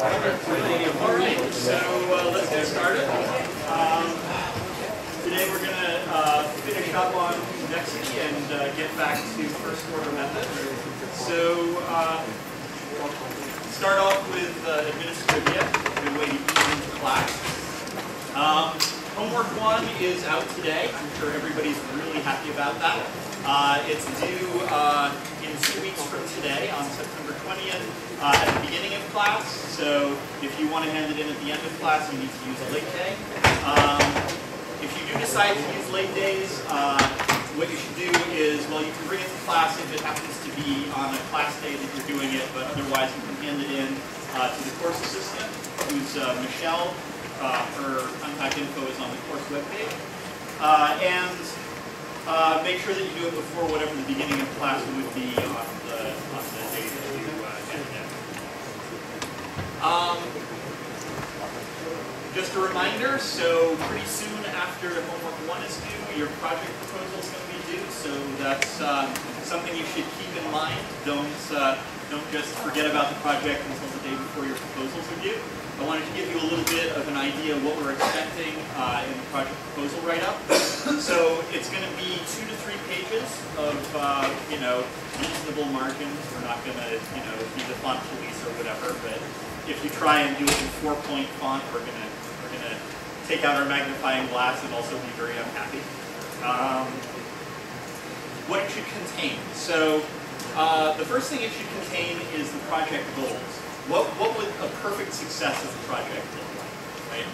All right, so let's get started. Today we're going to finish up on convexity and get back to first order methods. So start off with Administrivia, a good way to ease into class. Homework 1 is out today. I'm sure everybody's really happy about that. It's due in 2 weeks from today on September 20th at the beginning of class. So if you want to hand it in at the end of class, you need to use a late day. If you do decide to use late days, what you should do is, well, you can bring it to class if it happens to be on a class day that you're doing it, but otherwise you can hand it in to the course assistant, who's Michelle. Her contact info is on the course webpage. And make sure that you do it before whatever the beginning of class would be on the day that you hand it in. Just a reminder, so pretty soon after homework 1 is due, your project proposal is going to be due, so that's something you should keep in mind. Don't just forget about the project until the day before your proposals are due. I wanted to give you a little bit of an idea of what we're expecting in the project proposal write-up. So it's going to be 2 to 3 pages of reasonable margins. We're not going to be the font police or whatever, but if you try and do it in 4-point font, we're gonna take out our magnifying glass and also be very unhappy. What it should contain. So the first thing it should contain is the project goals. What would a perfect success of the project look like, right?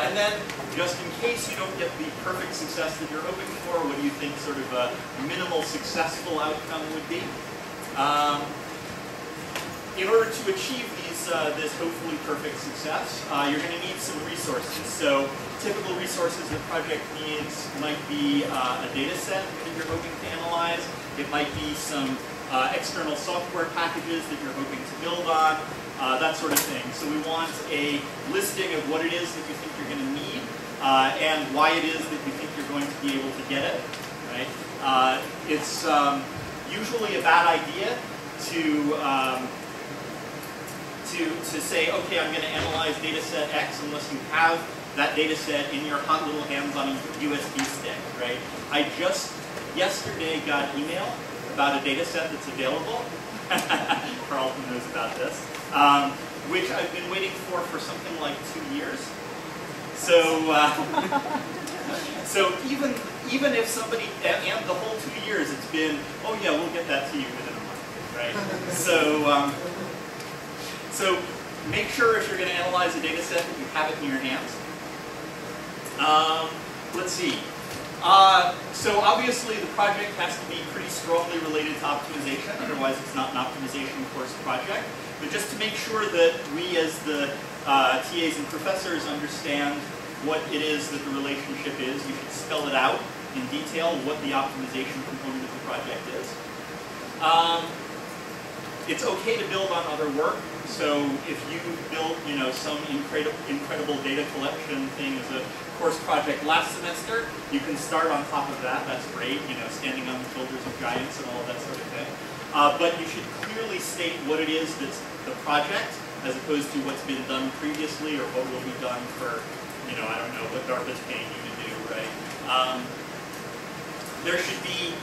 And then, just in case you don't get the perfect success that you're hoping for, what do you think sort of a minimal successful outcome would be? In order to achieve this hopefully perfect success, you're going to need some resources. So typical resources the project needs might be a data set that you're hoping to analyze. It might be some external software packages that you're hoping to build on, that sort of thing. So we want a listing of what it is that you think you're going to need and why it is that you think you're going to be able to get it. Right? It's usually a bad idea to say, okay, I'm going to analyze data set X unless you have that data set in your hot little hands on a USB stick, right? I just yesterday got email about a data set that's available. Carlton knows about this, which I've been waiting for something like 2 years. So, so even if somebody, and the whole 2 years, it's been, oh yeah, we'll get that to you within a month, right? So make sure if you're going to analyze a data set that you have it in your hands. Let's see. So obviously the project has to be pretty strongly related to optimization, otherwise it's not an optimization course project. But just to make sure that we as the TAs and professors understand what it is that the relationship is, you should spell it out in detail what the optimization component of the project is. It's okay to build on other work. So if you built, some incredible data collection thing as a course project last semester, you can start on top of that. That's great, standing on the shoulders of giants and all of that sort of thing. But you should clearly state what it is that's the project, as opposed to what's been done previously or what will be done for, I don't know, what DARPA's paying you to do, right? There should be,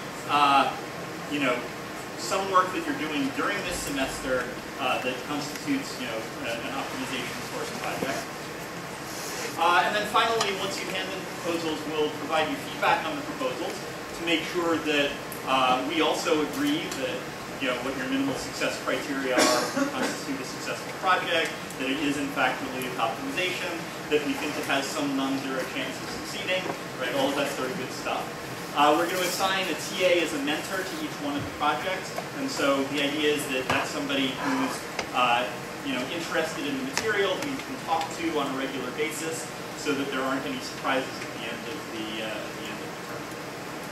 some work that you're doing during this semester that constitutes, an optimization course project. And then finally, once you hand in the proposals, we'll provide you feedback on the proposals to make sure that we also agree that, what your minimal success criteria are to constitute a successful project, that it is in fact related to optimization, that we think it has some non-zero chance of succeeding, right? All of that sort of good stuff. We're going to assign a TA as a mentor to each one of the projects, and so the idea is that that's somebody who's interested in the material, who you can talk to on a regular basis, so that there aren't any surprises at the end of the term.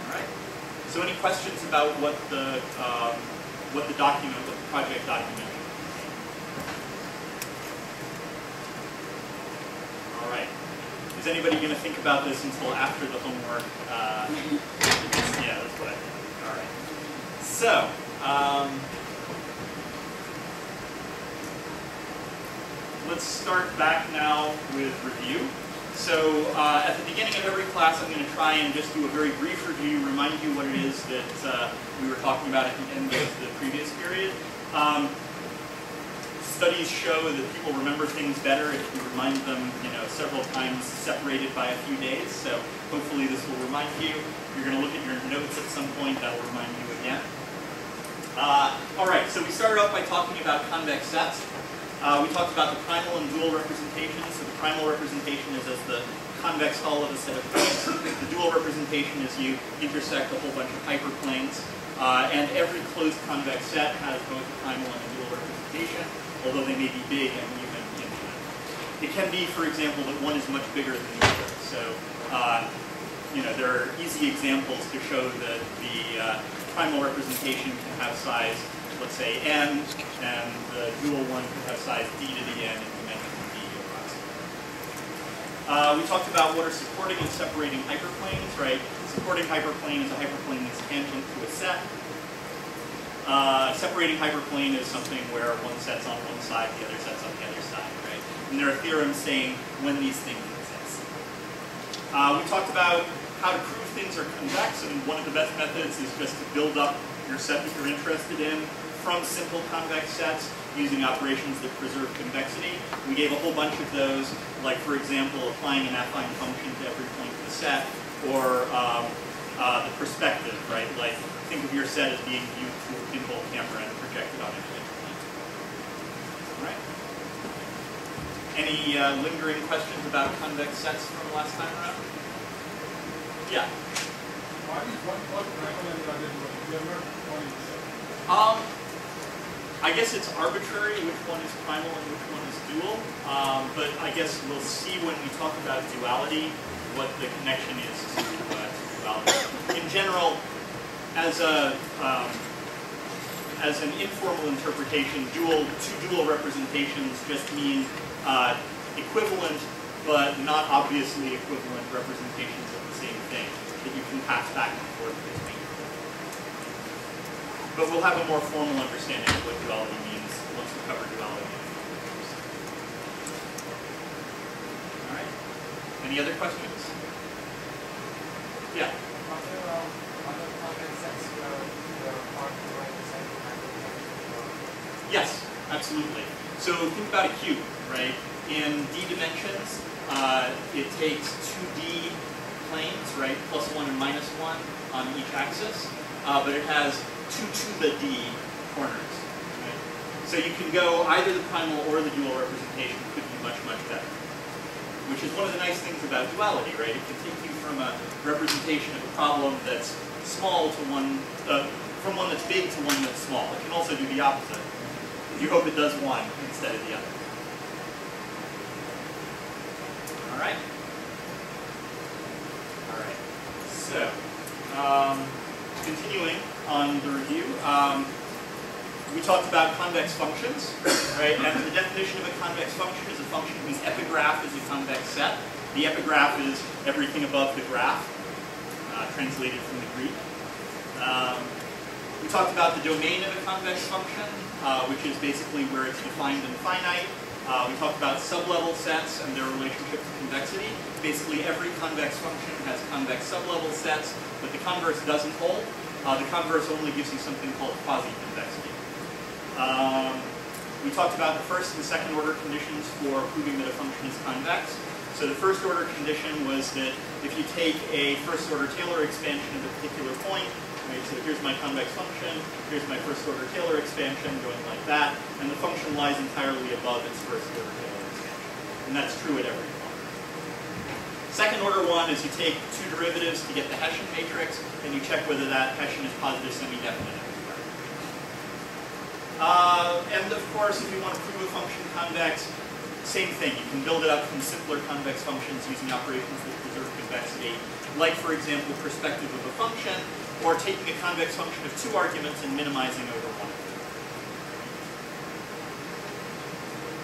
All right. So, any questions about what the project document? All right. Is anybody going to think about this until after the homework? Yeah, that's what I think. All right. So, let's start back now with review. So at the beginning of every class, I'm going to try and just do a very brief review, remind you what it is that we were talking about at the end of the previous period. Studies show that people remember things better if you remind them, several times separated by a few days. So hopefully this will remind you. You're going to look at your notes at some point. That will remind you again. All right, so we started off by talking about convex sets. We talked about the primal and dual representations. So the primal representation is as the convex hull of a set of points. The dual representation is you intersect a whole bunch of hyperplanes. And every closed convex set has both a primal and a dual representation, although they may be big and even infinite. It can be, for example, that one is much bigger than the other. So, there are easy examples to show that the primal representation can have size, let's say, n, and the dual one can have size d to the n in dimension d approximately. We talked about what are supporting and separating hyperplanes, right? Supporting hyperplane is a hyperplane that's tangent to a set. Separating hyperplane is something where one set's on one side, the other set's on the other side, right? And there are theorems saying when these things exist. We talked about how to prove things are convex, and one of the best methods is just to build up your set that you're interested in from simple convex sets using operations that preserve convexity. We gave a whole bunch of those, like, for example, applying an affine function to every point of the set, or the perspective, right? Like, think of your set as being viewed through a pinhole camera and projected on an image plane. All right. Any lingering questions about convex sets from last time around? Yeah. Why is one called primal and the other dual? I guess it's arbitrary which one is primal and which one is dual, but I guess we'll see when we talk about duality what the connection is to duality. In general, as an informal interpretation, two dual representations just mean equivalent but not obviously equivalent representations of the same thing that you can pass back and forth between. But we'll have a more formal understanding of what duality means once we cover duality. All right. Any other questions? Yeah. Yes, absolutely. So think about a cube, right? In d dimensions, it takes 2d planes, right? +1 and -1 on each axis, but it has 2 to the d corners. Right? So you can go either the primal or the dual representation could be much, much better. Which is one of the nice things about duality, right? It can take you from a representation of a problem that's small to one, from one that's big to one that's small. It can also do the opposite. You hope it does one instead of the other. All right. All right. So, continuing on the review, we talked about convex functions, right? And the definition of a convex function is a function whose epigraph is a convex set. The epigraph is everything above the graph, translated from the Greek. We talked about the domain of a convex function, which is basically where it's defined and finite. We talked about sublevel sets and their relationship to convexity. Basically, every convex function has convex sublevel sets, but the converse doesn't hold. The converse only gives you something called quasi-convexity. We talked about the first and second order conditions for proving that a function is convex. So the first order condition was that if you take a first order Taylor expansion of a particular point, right, so here's my convex function, here's my first order Taylor expansion going like that, and the function lies entirely above its first order Taylor expansion. And that's true at every point. Second order one is you take two derivatives to get the Hessian matrix, and you check whether that Hessian is positive semi-definite everywhere. And of course, if you want to prove a function convex, same thing. You can build it up from simpler convex functions using operations that preserve convexity, like, for example, perspective of a function, or taking a convex function of two arguments and minimizing over one of them.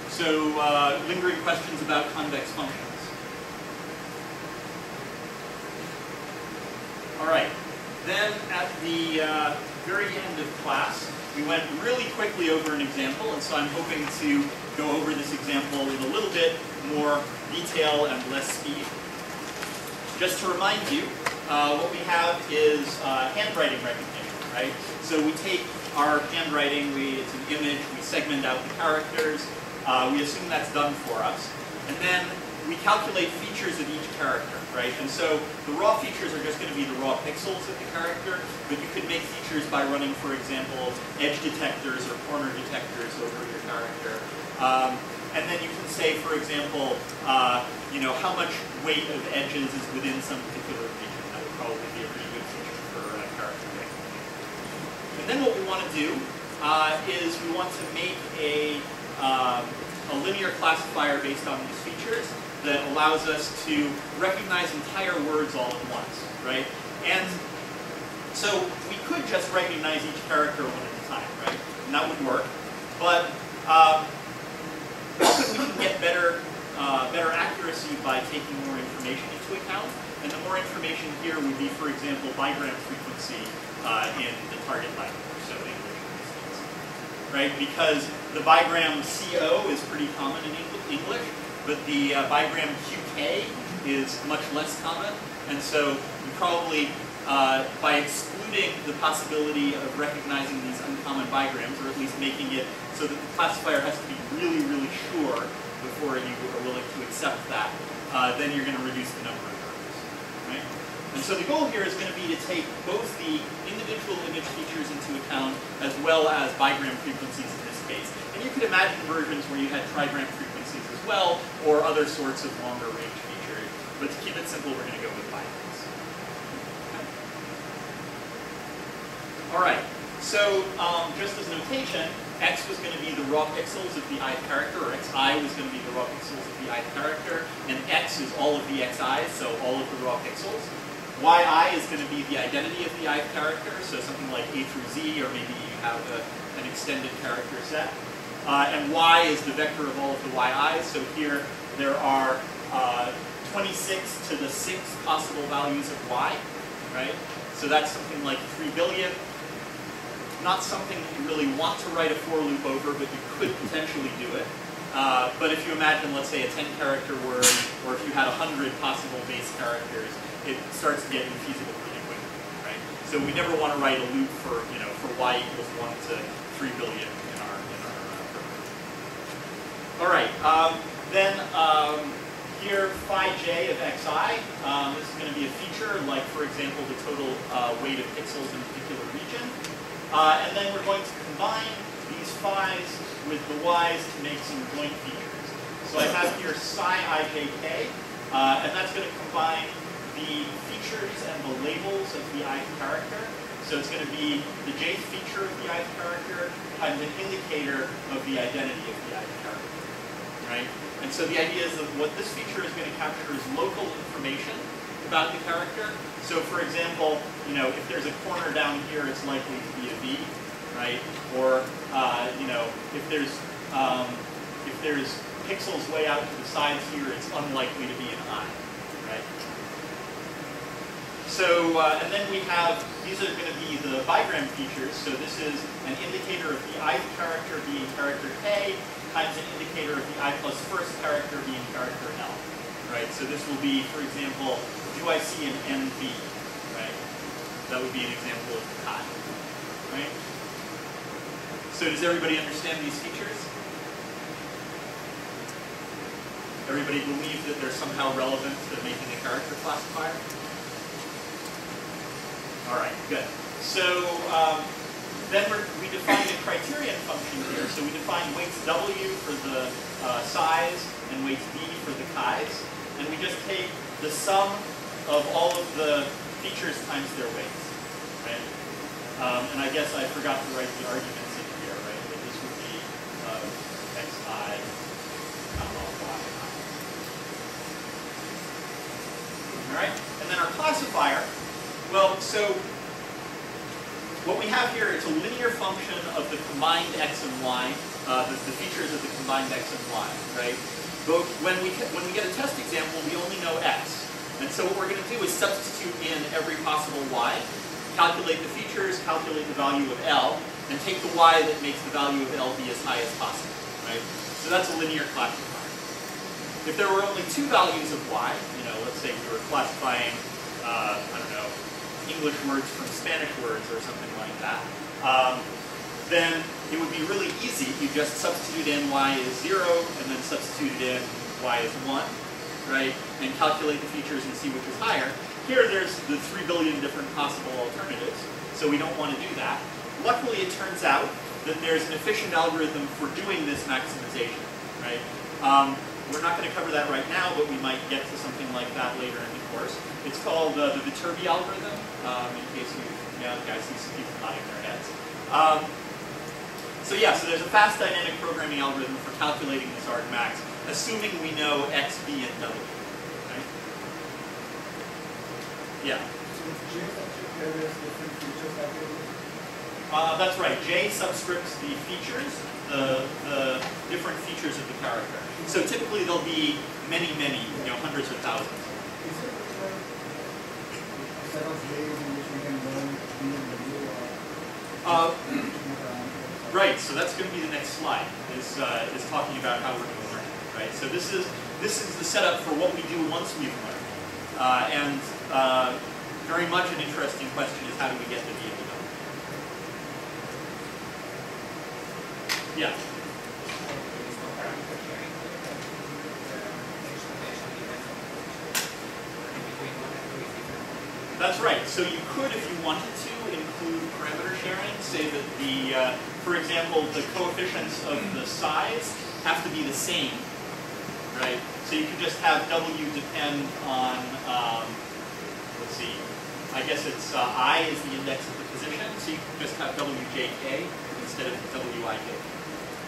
So, lingering questions about convex functions. All right. Then, at the very end of class, we went really quickly over an example, and so I'm hoping to go over this example in a bit more detail and less speed. Just to remind you, what we have is handwriting recognition, right? So we take our handwriting, it's an image, we segment out the characters, we assume that's done for us, and then we calculate features of each character, right? And so the raw features are just going to be the raw pixels of the character, but you could make features by running, for example, edge detectors or corner detectors over your character. And then you can say, for example, how much weight of edges is within some particular region. That would probably be a pretty good feature for character recognition. And then what we want to do is we want to make a linear classifier based on these features that allows us to recognize entire words all at once, right? And so we could just recognize each character one at a time, right? And that would work. But we can get better accuracy by taking more information into account. And the more information here would be, for example, bigram frequency in the target language, so English in this case, right? Because the bigram CO is pretty common in English, but the bigram QK is much less common. And so you probably, by excluding the possibility of recognizing these uncommon bigrams, or at least making it so that the classifier has to be really, really sure before you are willing to accept that, then you're going to reduce the number of errors, right? And so the goal here is going to be to take both the individual image features into account as well as bigram frequencies in this case. And you could imagine versions where you had trigram frequencies as well, or other sorts of longer range features. But to keep it simple, we're going to go with bigrams. Okay. All right. So just as notation, X was going to be the raw pixels of the ith character, or Xi was going to be the raw pixels of the ith character, and X is all of the Xi's, so all of the raw pixels. Yi is going to be the identity of the ith character, so something like A through Z, or maybe you have an extended character set. And Y is the vector of all of the Yi's, so here there are 26 to the 6th possible values of Y, right? So that's something like 3 billion. Not something that you really want to write a for loop over, but you could potentially do it. But if you imagine, let's say, a 10-character word, or if you had 100 possible base characters, it starts to get infeasible really quickly, right? So we never want to write a loop for, for y equals 1 to 3 billion in our program. All right. Then here, phi j of xi. This is going to be a feature, like, for example, the total weight of pixels in a particular region. And then we're going to combine these phi's with the y's to make some joint features. So I have here psi ijk, and that's going to combine the features and the labels of the ith character. So it's going to be the jth feature of the ith character times an indicator of the identity of the ith character, right? And so the idea is that what this feature is going to capture is local information about the character. So for example, if there's a corner down here, it's likely to be a V, right? Or if there's pixels way out to the sides here, it's unlikely to be an I, right? So and then we have, these are going to be the bigram features. So this is an indicator of the ith character being character K times an indicator of the I plus first character being character L, right? So this will be, for example, do I see an NV, right? That would be an example of chi, right? So does everybody understand these features? Everybody believe that they're somehow relevant to making a character classifier? All right, good. So then we defined a criterion function here. So we defined weights W for the size and weights B for the chi's. And we just take the sum of all of the features times their weights, right? And I guess I forgot to write the arguments in here, right? But this would be xi, comma, yi. All right? And then our classifier, well, so what we have here is a linear function of the combined x and y, the features of the combined x and y, right? But when we get a test example, we only know x. And so what we're going to do is substitute in every possible y, calculate the features, calculate the value of L, and take the y that makes the value of L be as high as possible, right? So that's a linear classifier. If there were only two values of y, you know, let's say we were classifying, I don't know, English words from Spanish words or something like that, then it would be really easy. You just substitute in y is 0 and then substitute in y is 1, right? And calculate the features and see which is higher. Here there's the 3 billion different possible alternatives, so we don't want to do that. Luckily it turns out that there's an efficient algorithm for doing this maximization, right? We're not going to cover that right now, but we might get to something like that later in the course. It's called the Viterbi algorithm, in case you guys see some people nodding their heads. So yeah, so there's a fast dynamic programming algorithm for calculating this argmax, assuming we know x, b, and w. Right? Yeah. So with J subscript, there's different features that That's right. J subscripts the features, the different features of the character. So typically there'll be many, you know, hundreds of thousands. Is it a set of J's in which we can learn B and W? Right. So that's going to be the next slide. Is talking about how we're going to learn it. Right. So this is the setup for what we do once we've learned. And very much an interesting question is how do we get to B and W? Yeah. That's right. So you could, if you wanted to, include parameter sharing. Say that the, for example, the coefficients of the size have to be the same, right? So you could just have W depend on, let's see, I guess it's I is the index of the position, so you could just have WJK instead of WIK.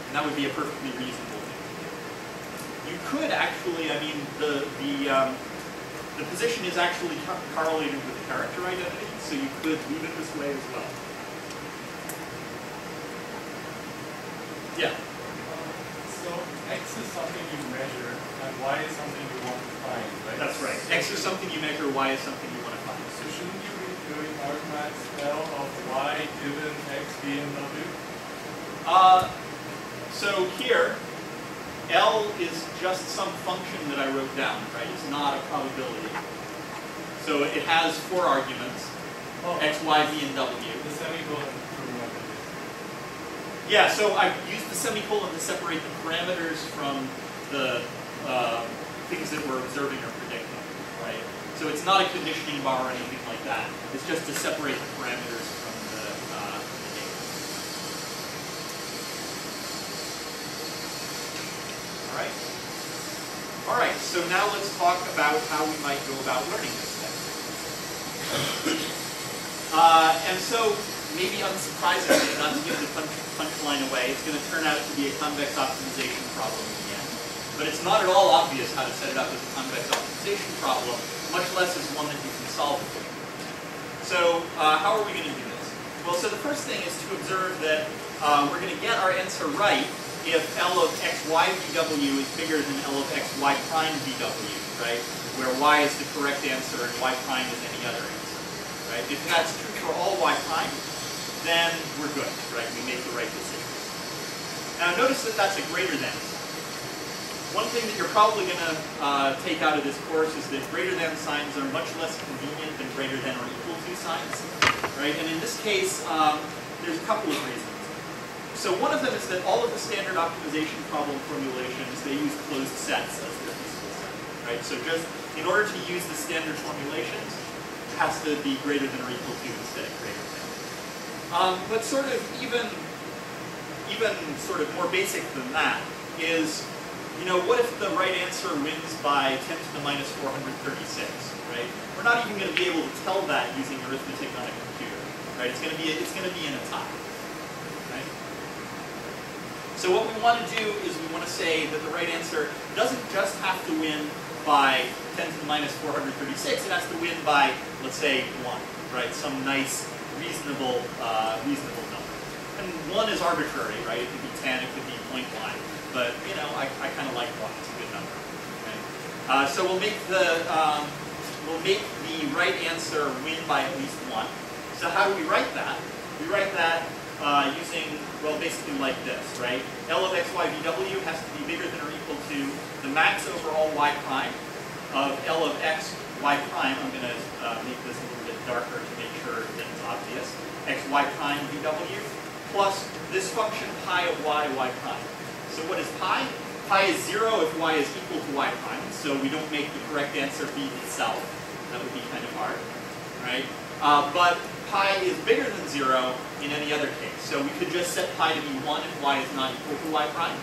And that would be a perfectly reasonable thing to do. You could actually, I mean, the position is actually correlated with the character identity, so you could leave it this way as well. Yeah? So X is something you measure, and Y is something you want to find, right? That's right. X is something you measure, Y is something you want to find. So shouldn't you be doing argmax L of Y given X, B, and W? So here, L is just some function that I wrote down, right? It's not a probability. So it has 4 arguments, X, Y, V, and W. The semicolon to remember this. Yeah, so I used the semicolon to separate the parameters from the things that we're observing or predicting, right? So it's not a conditioning bar or anything like that. It's just to separate the parameters from the data. All right, so now let's talk about how we might go about learning this thing. And so, maybe unsurprisingly, not to give the punchline away, it's going to turn out to be a convex optimization problem in the end. But it's not at all obvious how to set it up as a convex optimization problem, much less as one that you can solve it. So, how are we going to do this? Well, so the first thing is to observe that we're going to get our answer right if L of xy vw is bigger than L of xy prime vw, right? Where y is the correct answer and y prime is any other answer, right? If that's true for all y prime, then we're good, right? We make the right decision. Now notice that that's a greater than. One thing that you're probably going to take out of this course is that greater than signs are much less convenient than greater than or equal to signs, right? And in this case, there's a couple of reasons. So one of them is that all of the standard optimization problem formulations, they use closed sets as their feasible set, right? So just in order to use the standard formulations, it has to be greater than or equal to instead of greater than. But sort of even sort of more basic than that is, you know, what if the right answer wins by 10 to the minus 436, right? We're not even going to be able to tell that using arithmetic on a computer, right? It's going to be in a tie. So what we want to do is we want to say that the right answer doesn't just have to win by 10 to the minus 436, it has to win by, let's say, 1, right? Some nice, reasonable number. And 1 is arbitrary, right? It could be 10, it could be 0.1, but, you know, I kind of like 1, it's a good number. Okay? So we'll make the right answer win by at least 1. So how do we write that? We write that using, well, basically like this, right? L of xy vw has to be bigger than or equal to the max over all y prime of L of x y prime. I'm going to make this a little bit darker to make sure that it's obvious. X y prime vw plus this function pi of y prime. So what is pi? Pi is 0 if y is equal to y prime, so we don't make the correct answer be itself. That would be kind of hard, right? But pi is bigger than 0 in any other case. So we could just set pi to be 1 if y is not equal to y prime,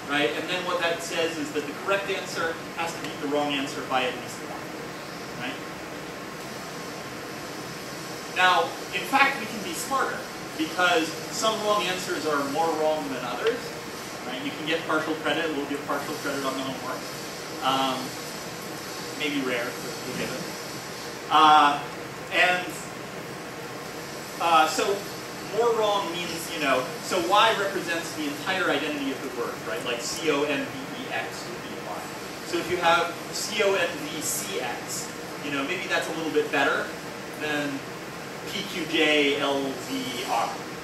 right? And then what that says is that the correct answer has to beat the wrong answer by at least 1, right? Now, in fact, we can be smarter because some wrong answers are more wrong than others. Right? You can get partial credit. We'll give partial credit on the homework. Maybe rare, but we'll give it. So more wrong means, so y represents the entire identity of the word, right? Like convex would be y. So if you have convcx, maybe that's a little bit better than pqjlzr,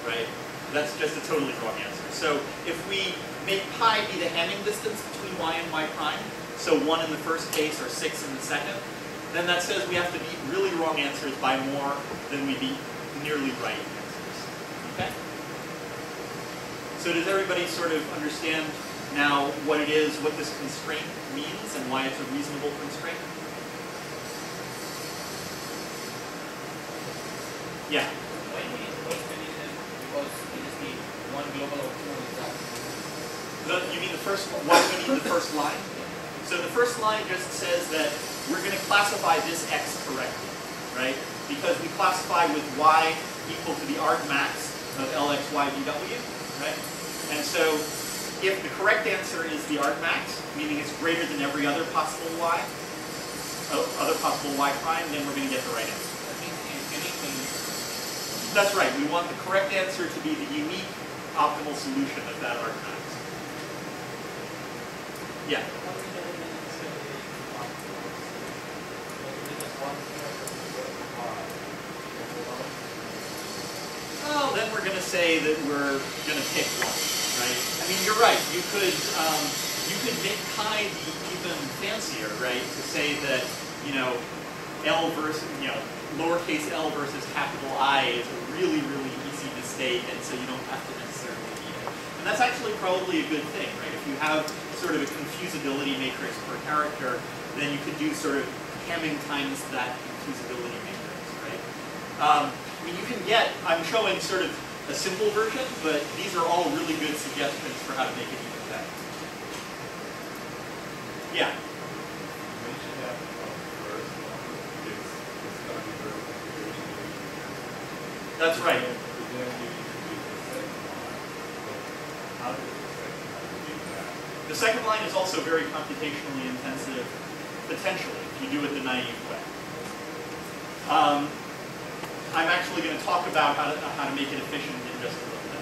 right? That's just a totally wrong answer. So if we make pi be the Hamming distance between y and y prime, so 1 in the first case or 6 in the second, then that says we have to beat really wrong answers by more than we beat nearly right answers. Okay? So does everybody sort of understand now what it is, what this constraint means, and why it's a reasonable constraint? Yeah? Why do we need the first condition? Because we just need one global optimum result. You mean the first, why do we need the first line? So the first line just says that we're going to classify this x correctly, right? Because we classify with y equal to the argmax of Lxy vw, right? And so if the correct answer is the argmax, meaning it's greater than every other possible y, other possible y prime, then we're going to get the right answer. That means anything. That's right. We want the correct answer to be the unique optimal solution of that argmax. Yeah. Well, then we're going to say that we're going to pick one, right? I mean, you're right. You could make pi be even fancier, right? To say that L versus lowercase l versus capital I is a really easy mistake, and so you don't have to necessarily need it. And that's actually probably a good thing, right? If you have sort of a confusability matrix per character, then you could do sort of Hamming times that confusability matrix, right? I mean, you can get, I'm showing sort of a simple version, but these are all really good suggestions for how to make it even better. Yeah? That's right. The second line is also very computationally intensive, potentially, if you do it the naive way. I'm actually going to talk about how to make it efficient in just a little bit.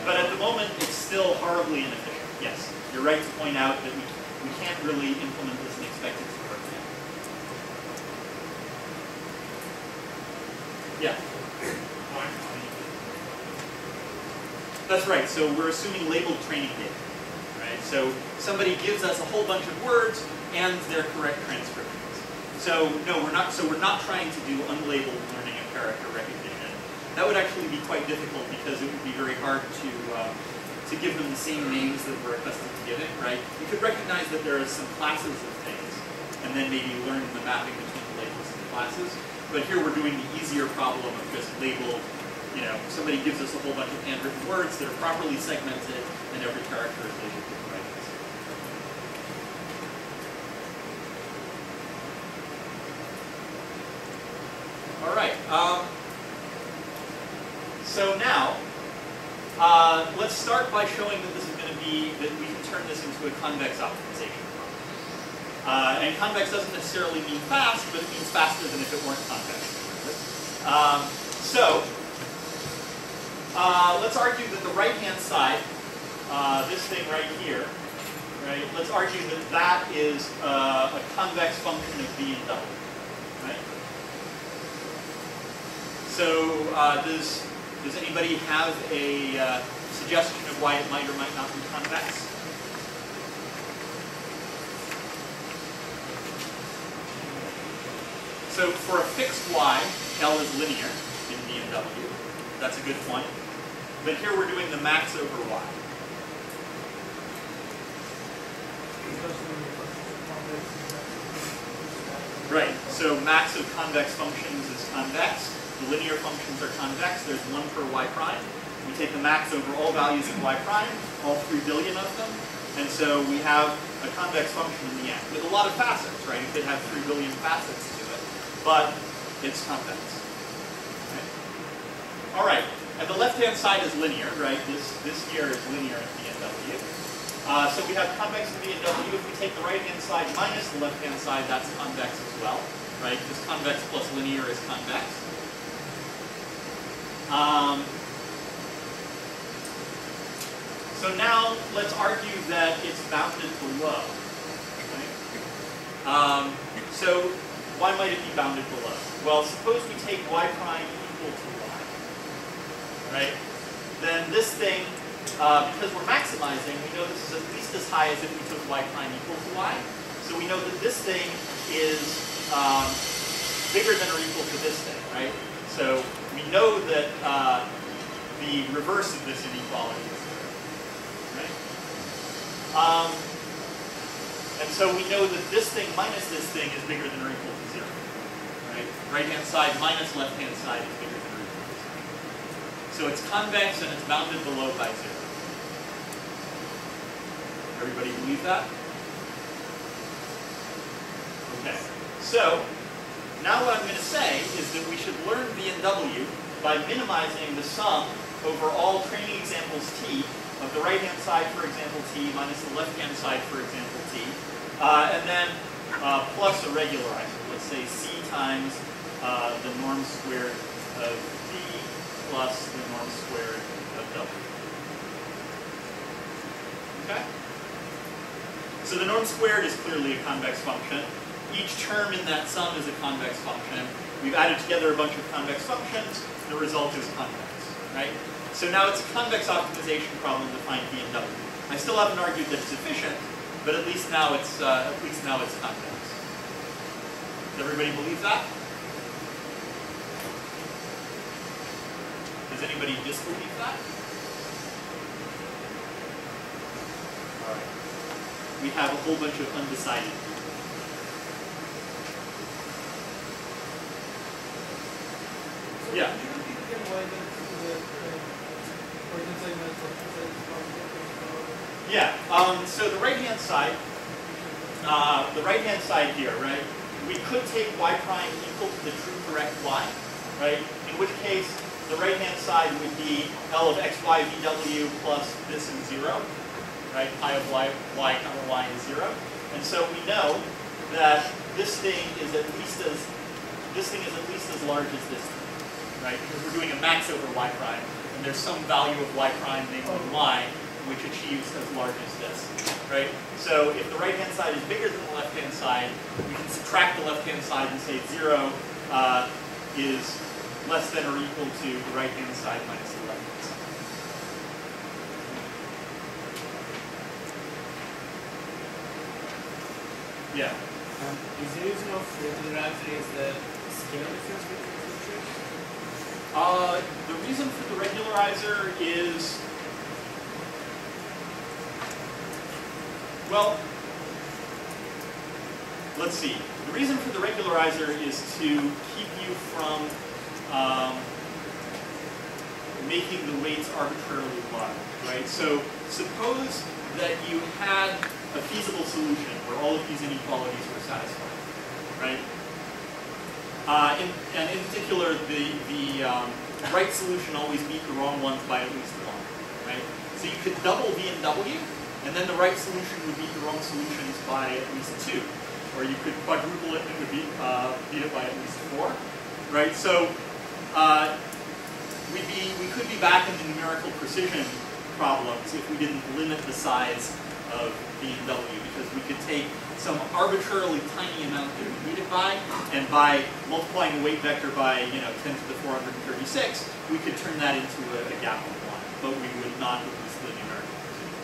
But at the moment, it's still horribly inefficient. Yes, you're right to point out that we can't really implement this and expect it to work now. Yeah? That's right. So we're assuming labeled training data, right? So somebody gives us a whole bunch of words and their correct transcriptions. So no, we're not. So we're not trying to do unlabeled learning of character recognition. That would actually be quite difficult because it would be very hard to give them the same names that we're accustomed to giving, right? You could recognize that there are some classes of things, and then maybe learn the mapping between the labels and the classes. But here we're doing the easier problem of just labeled. Somebody gives us a whole bunch of handwritten words that are properly segmented, and every character is labeled with the right answer. All right. So now, let's start by showing that this is going to be, that we can turn this into a convex optimization problem. And convex doesn't necessarily mean fast, but it means faster than if it weren't convex. Let's argue that the right-hand side, this thing right here, right? Let's argue that that is a convex function of v and w, right? So does Does anybody have a suggestion of why it might or might not be convex? So for a fixed y, L is linear in V and W. That's a good point. But here we're doing the max over y. Right, so max of convex functions is convex. The linear functions are convex. There's 1 per y prime. We take the max over all values of y prime, all 3 billion of them. And so we have a convex function in the end with a lot of facets, right? It could have 3 billion facets to it, but it's convex. Okay. All right, and the left-hand side is linear, right? This here is linear in V and W. So we have convex in V and W. If we take the right-hand side minus the left-hand side, that's convex as well, right? Because convex plus linear is convex. So now let's argue that it's bounded below. Right? So why might it be bounded below? Well, suppose we take y prime equal to y, right? Then this thing, because we're maximizing, we know this is at least as high as if we took y prime equal to y. So we know that this thing is bigger than or equal to this thing, right? So we know that the reverse of this inequality is 0, right? And so we know that this thing minus this thing is bigger than or equal to 0, right? Right-hand side minus left-hand side is bigger than or equal to 0. So it's convex and it's bounded below by 0. Everybody believe that? Okay. So now what I'm going to say is that we should learn V and W by minimizing the sum over all training examples T of the right-hand side, for example, T, minus the left-hand side, for example, T, and then plus a regularizer. Let's say C times the norm squared of V plus the norm squared of W. Okay? So the norm squared is clearly a convex function. Each term in that sum is a convex function. We've added together a bunch of convex functions. The result is convex, right? So now it's a convex optimization problem to find V and W. I still haven't argued that it's efficient, but at least now it's convex. Does everybody believe that? Does anybody disbelieve that? All right. We have a whole bunch of undecided. Yeah. Yeah. So the right-hand side here, right? We could take y prime equal to the true correct y, right? In which case, the right-hand side would be L of x, y, v, w plus this is 0, right? Pi of y comma y is 0, and so we know that this thing is at least as large as this thing. Right? Because we're doing a max over y prime, and there's some value of y prime named y, which achieves as large as this. Right? So if the right-hand side is bigger than the left-hand side, we can subtract the left-hand side and say 0 is less than or equal to the right-hand side minus the left-hand side. Yeah? Is the reason of regularity is the scale difference between features? The reason for the regularizer is, well, let's see. The reason for the regularizer is to keep you from making the weights arbitrarily large, right? So suppose that you had a feasible solution where all of these inequalities were satisfied, right? And in particular, the right solution always beat the wrong ones by at least 1, right? So you could double V and W, and then the right solution would beat the wrong solutions by at least 2. Or you could quadruple it and it would beat it by at least 4, right? So we could be back in the numerical precision problems if we didn't limit the size of V and W, because we could take take some arbitrarily tiny amount that we need it by, and by multiplying the weight vector by 10 to the 436, we could turn that into a gap of 1, but we would not lose the numerical precision.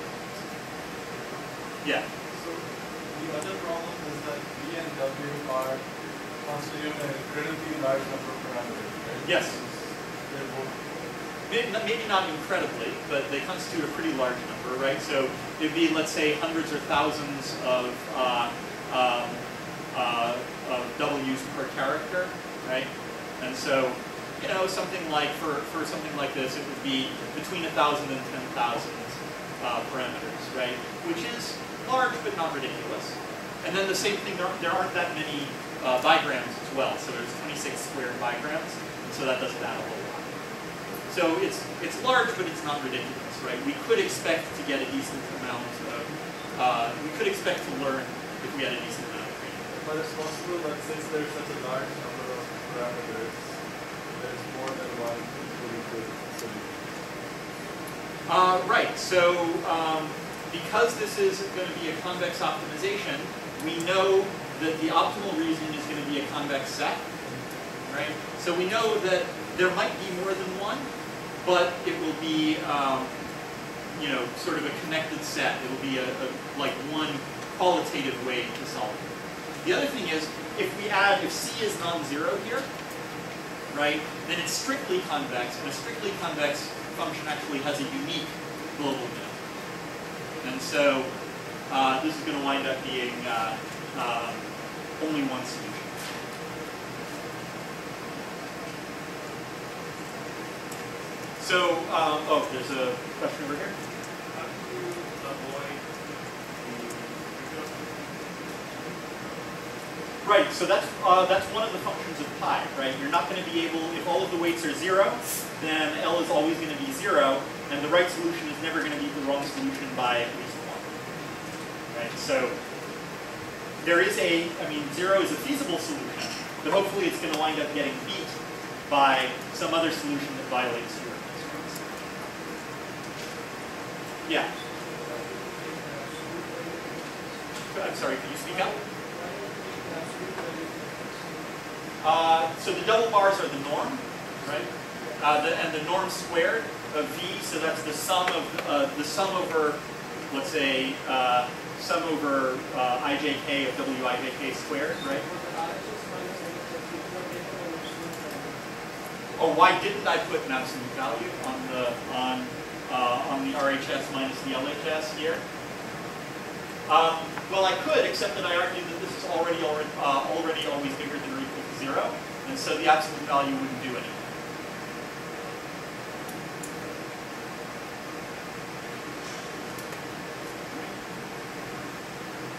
Yeah? So the other problem is that V and W are constitute an incredibly large number of parameters, right? Yes. They're both. Maybe not incredibly, but they constitute a pretty large number, right? So it'd be, let's say, hundreds or thousands of W's per character, right? And so, something like, for something like this, it would be between 1,000 and 10,000 parameters, right? Which is large, but not ridiculous. And then the same thing, there aren't that many bigrams as well. So there's 26 squared bigrams, and so that doesn't add a whole lot. So it's large, but it's not ridiculous, right? We could expect to get a decent amount of, we could expect to learn if we had a decent amount of training. But it's possible that since there's such a large number of parameters, there's more than one equally good solution. Right, so because this is going to be a convex optimization, we know that the optimal reason is going to be a convex set, right? So we know that there might be more than one, but it will be, sort of a connected set. It will be like one qualitative way to solve it. The other thing is, if C is non-zero here, right, then it's strictly convex, and a strictly convex function actually has a unique global minimum. And so this is going to wind up being only one solution. So, there's a question over here. How do you avoid the Right, so that's one of the functions of pi, right? You're not going to be able, if all of the weights are 0, then L is always going to be 0, and the right solution is never going to beat the wrong solution by at least 1. Right, so there is 0 is a feasible solution, but hopefully it's going to wind up getting beat by some other solution that violates your constraints. Yeah. I'm sorry, can you speak up? So the double bars are the norm, right? And the norm squared of V, so that's the sum over, let's say, sum over ijk of wijk squared, right? Oh, why didn't I put an absolute value on the RHS minus the LHS here? Well, I could, except that I argued that this is already always bigger than or equal to 0, and so the absolute value wouldn't do anything.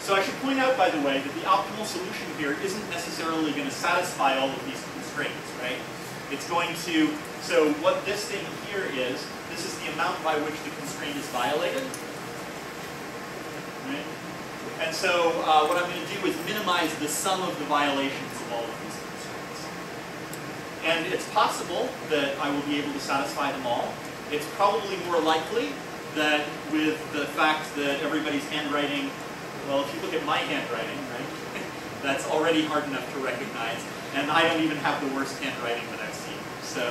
So I should point out, by the way, that the optimal solution here isn't necessarily going to satisfy all of these constraints, right? It's going to, so what this thing here is, this is the amount by which the constraint is violated, right? And so what I'm going to do is minimize the sum of the violations of all of these constraints. And it's possible that I will be able to satisfy them all. It's probably more likely that with the fact that everybody's handwriting, well, if you look at my handwriting, right, that's already hard enough to recognize, and I don't even have the worst handwriting that I've seen. So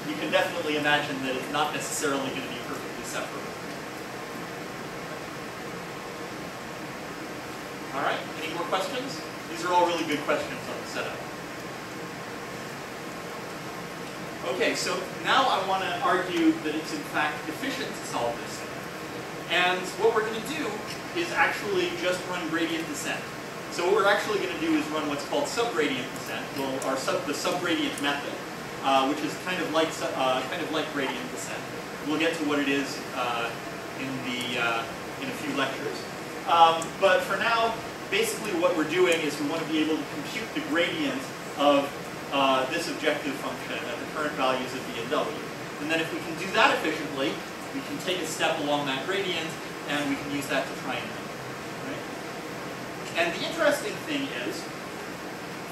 you can definitely imagine that it's not necessarily going to be perfectly separable. All right, any more questions? These are all really good questions on the setup. Okay, so now I want to argue that it's in fact efficient to solve this thing. And what we're going to do is actually just run gradient descent. So what we're actually going to do is run what's called subgradient descent, or the subgradient method, which is kind of like gradient descent. We'll get to what it is in a few lectures. But for now, basically what we're doing is we want to be able to compute the gradient of this objective function at the current values of v and w. And then if we can do that efficiently, we can take a step along that gradient, and we can use that to try and limit, right? And the interesting thing is,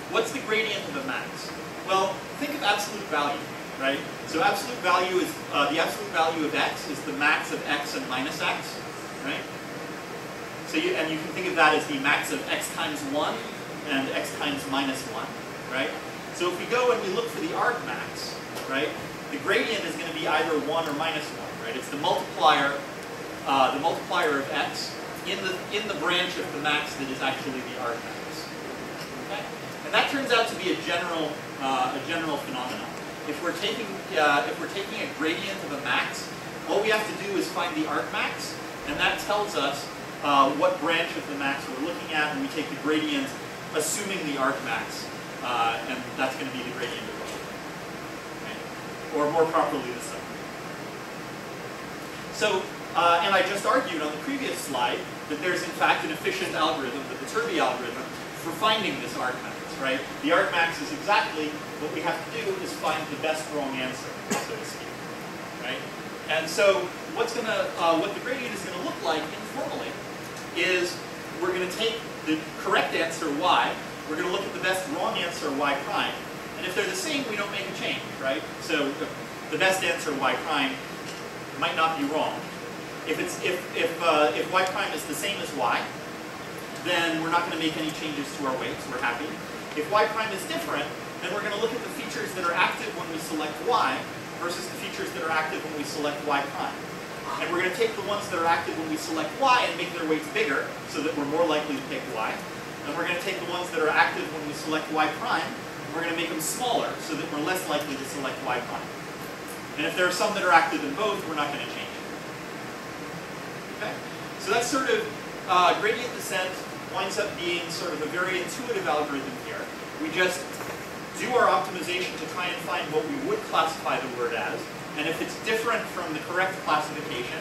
what's the gradient of a max? Well, think of absolute value, right? So absolute value is, the absolute value of x is the max of x and minus x, right? So and you can think of that as the max of x times 1 and x times minus 1, right? So if we go and we look for the argmax, right, the gradient is going to be either 1 or minus 1, right? It's the multiplier of x in the branch of the max that is actually the argmax. Okay? And that turns out to be a general phenomenon. If we're taking a gradient of a max, all we have to do is find the argmax, and that tells us what branch of the max we're looking at, and we take the gradient assuming the argmax, and that's going to be the gradient of y, right? Or more properly, the sum. So, and I just argued on the previous slide that there's in fact an efficient algorithm, the Viterbi algorithm, for finding this argmax, right? The argmax is exactly what we have to do is find the best wrong answer, so to speak, right? And so what the gradient is going to look like informally is we're going to take the correct answer y, we're going to look at the best wrong answer y prime, and if they're the same, we don't make a change, right? So the best answer y prime might not be wrong. If y prime is the same as y, then we're not going to make any changes to our weights, we're happy. If y prime is different, then we're going to look at the features that are active when we select y versus the features that are active when we select y prime. And we're going to take the ones that are active when we select y and make their weights bigger so that we're more likely to pick y. And we're going to take the ones that are active when we select y prime, and we're going to make them smaller so that we're less likely to select y prime. And if there are some that are active in both, we're not going to change it. Okay? So that's sort of gradient descent winds up being sort of a very intuitive algorithm here. We just do our optimization to try and find what we would classify the word as, and if it's different from the correct classification,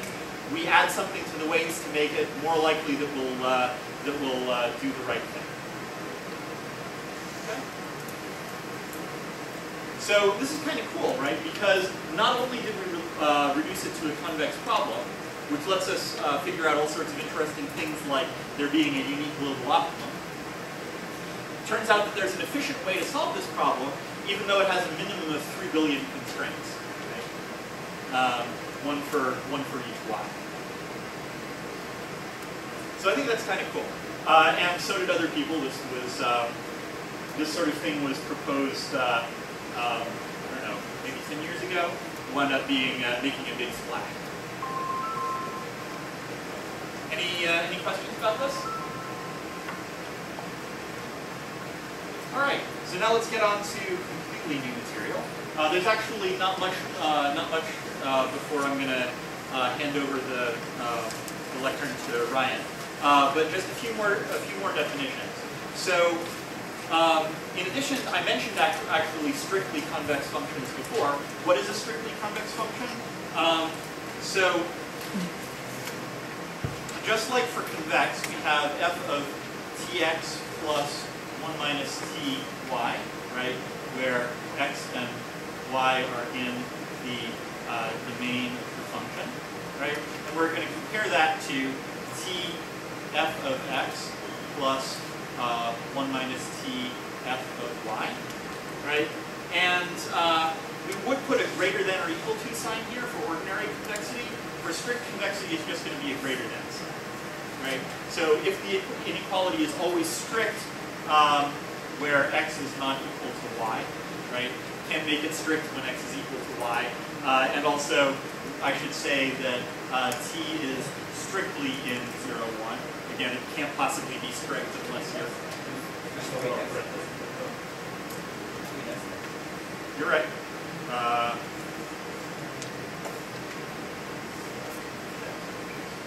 we add something to the weights to make it more likely that we'll do the right thing. Okay? So this is kind of cool, right? Because not only did we reduce it to a convex problem, which lets us figure out all sorts of interesting things like there being a unique global optimum. Turns out that there's an efficient way to solve this problem, even though it has a minimum of 3 billion constraints. Right? One for each y. So I think that's kind of cool. And so did other people. This sort of thing was proposed, I don't know, maybe 10 years ago. Wound up being making a big splash. Any questions about this? All right, so now let's get on to completely new material. There's actually not much before I'm going to hand over the lectern to Ryan. But just a few more definitions. So, in addition, I mentioned actually strictly convex functions before. What is a strictly convex function? So, just like for convex, we have f of tx plus 1 minus ty, right? Where x and y are in the domain of the function, right? And we're going to compare that to t f of x plus 1 minus t f of y, right? And we would put a greater than or equal to sign here for ordinary convexity. For strict convexity, it's just going to be a greater than sign, right? So if the inequality is always strict, where x is not equal to y, right? Can make it strict when x is equal to y. And also, I should say that t is strictly in 0, 1. Again, it can't possibly be strict unless you're... You're right.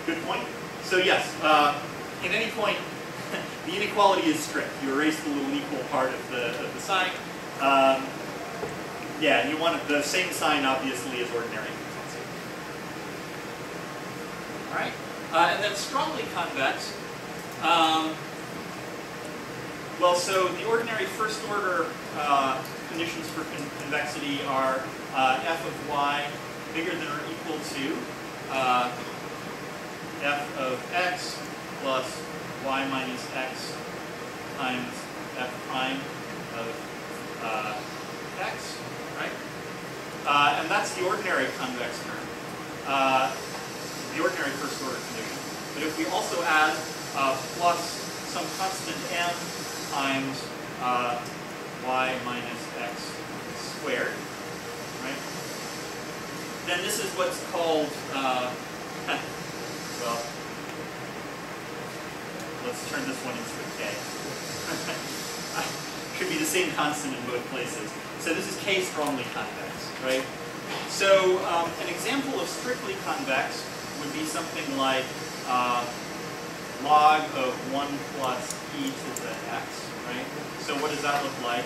Good point. So yes, in any point, the inequality is strict. You erase the little equal part of the sign. Yeah, you want the same sign, obviously, as ordinary convex. All right, and then strongly convex. Well, so the ordinary first order conditions for convexity are f of y bigger than or equal to f of x plus y minus x times f prime of x, right? And that's the ordinary convex term, the ordinary first order condition. But if we also add plus some constant m times y minus x squared, right? Then this is what's called, well, let's turn this one into a k. Should be the same constant in both places. So this is k strongly convex, right? So an example of strictly convex would be something like log of 1 plus e to the x, right? So what does that look like?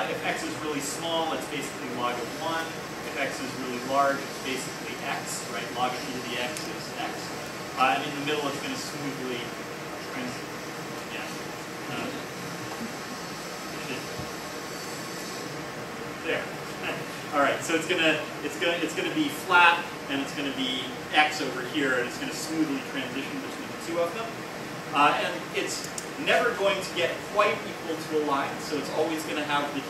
If x is really small, it's basically log of 1. If x is really large, it's basically x, right? Log of e to the x is x. And in the middle, it's going to smoothly there. All right, so it's gonna be flat, and it's gonna be x over here, and it's gonna smoothly transition between the two of them. And it's never going to get quite equal to a line, so it's always going to have the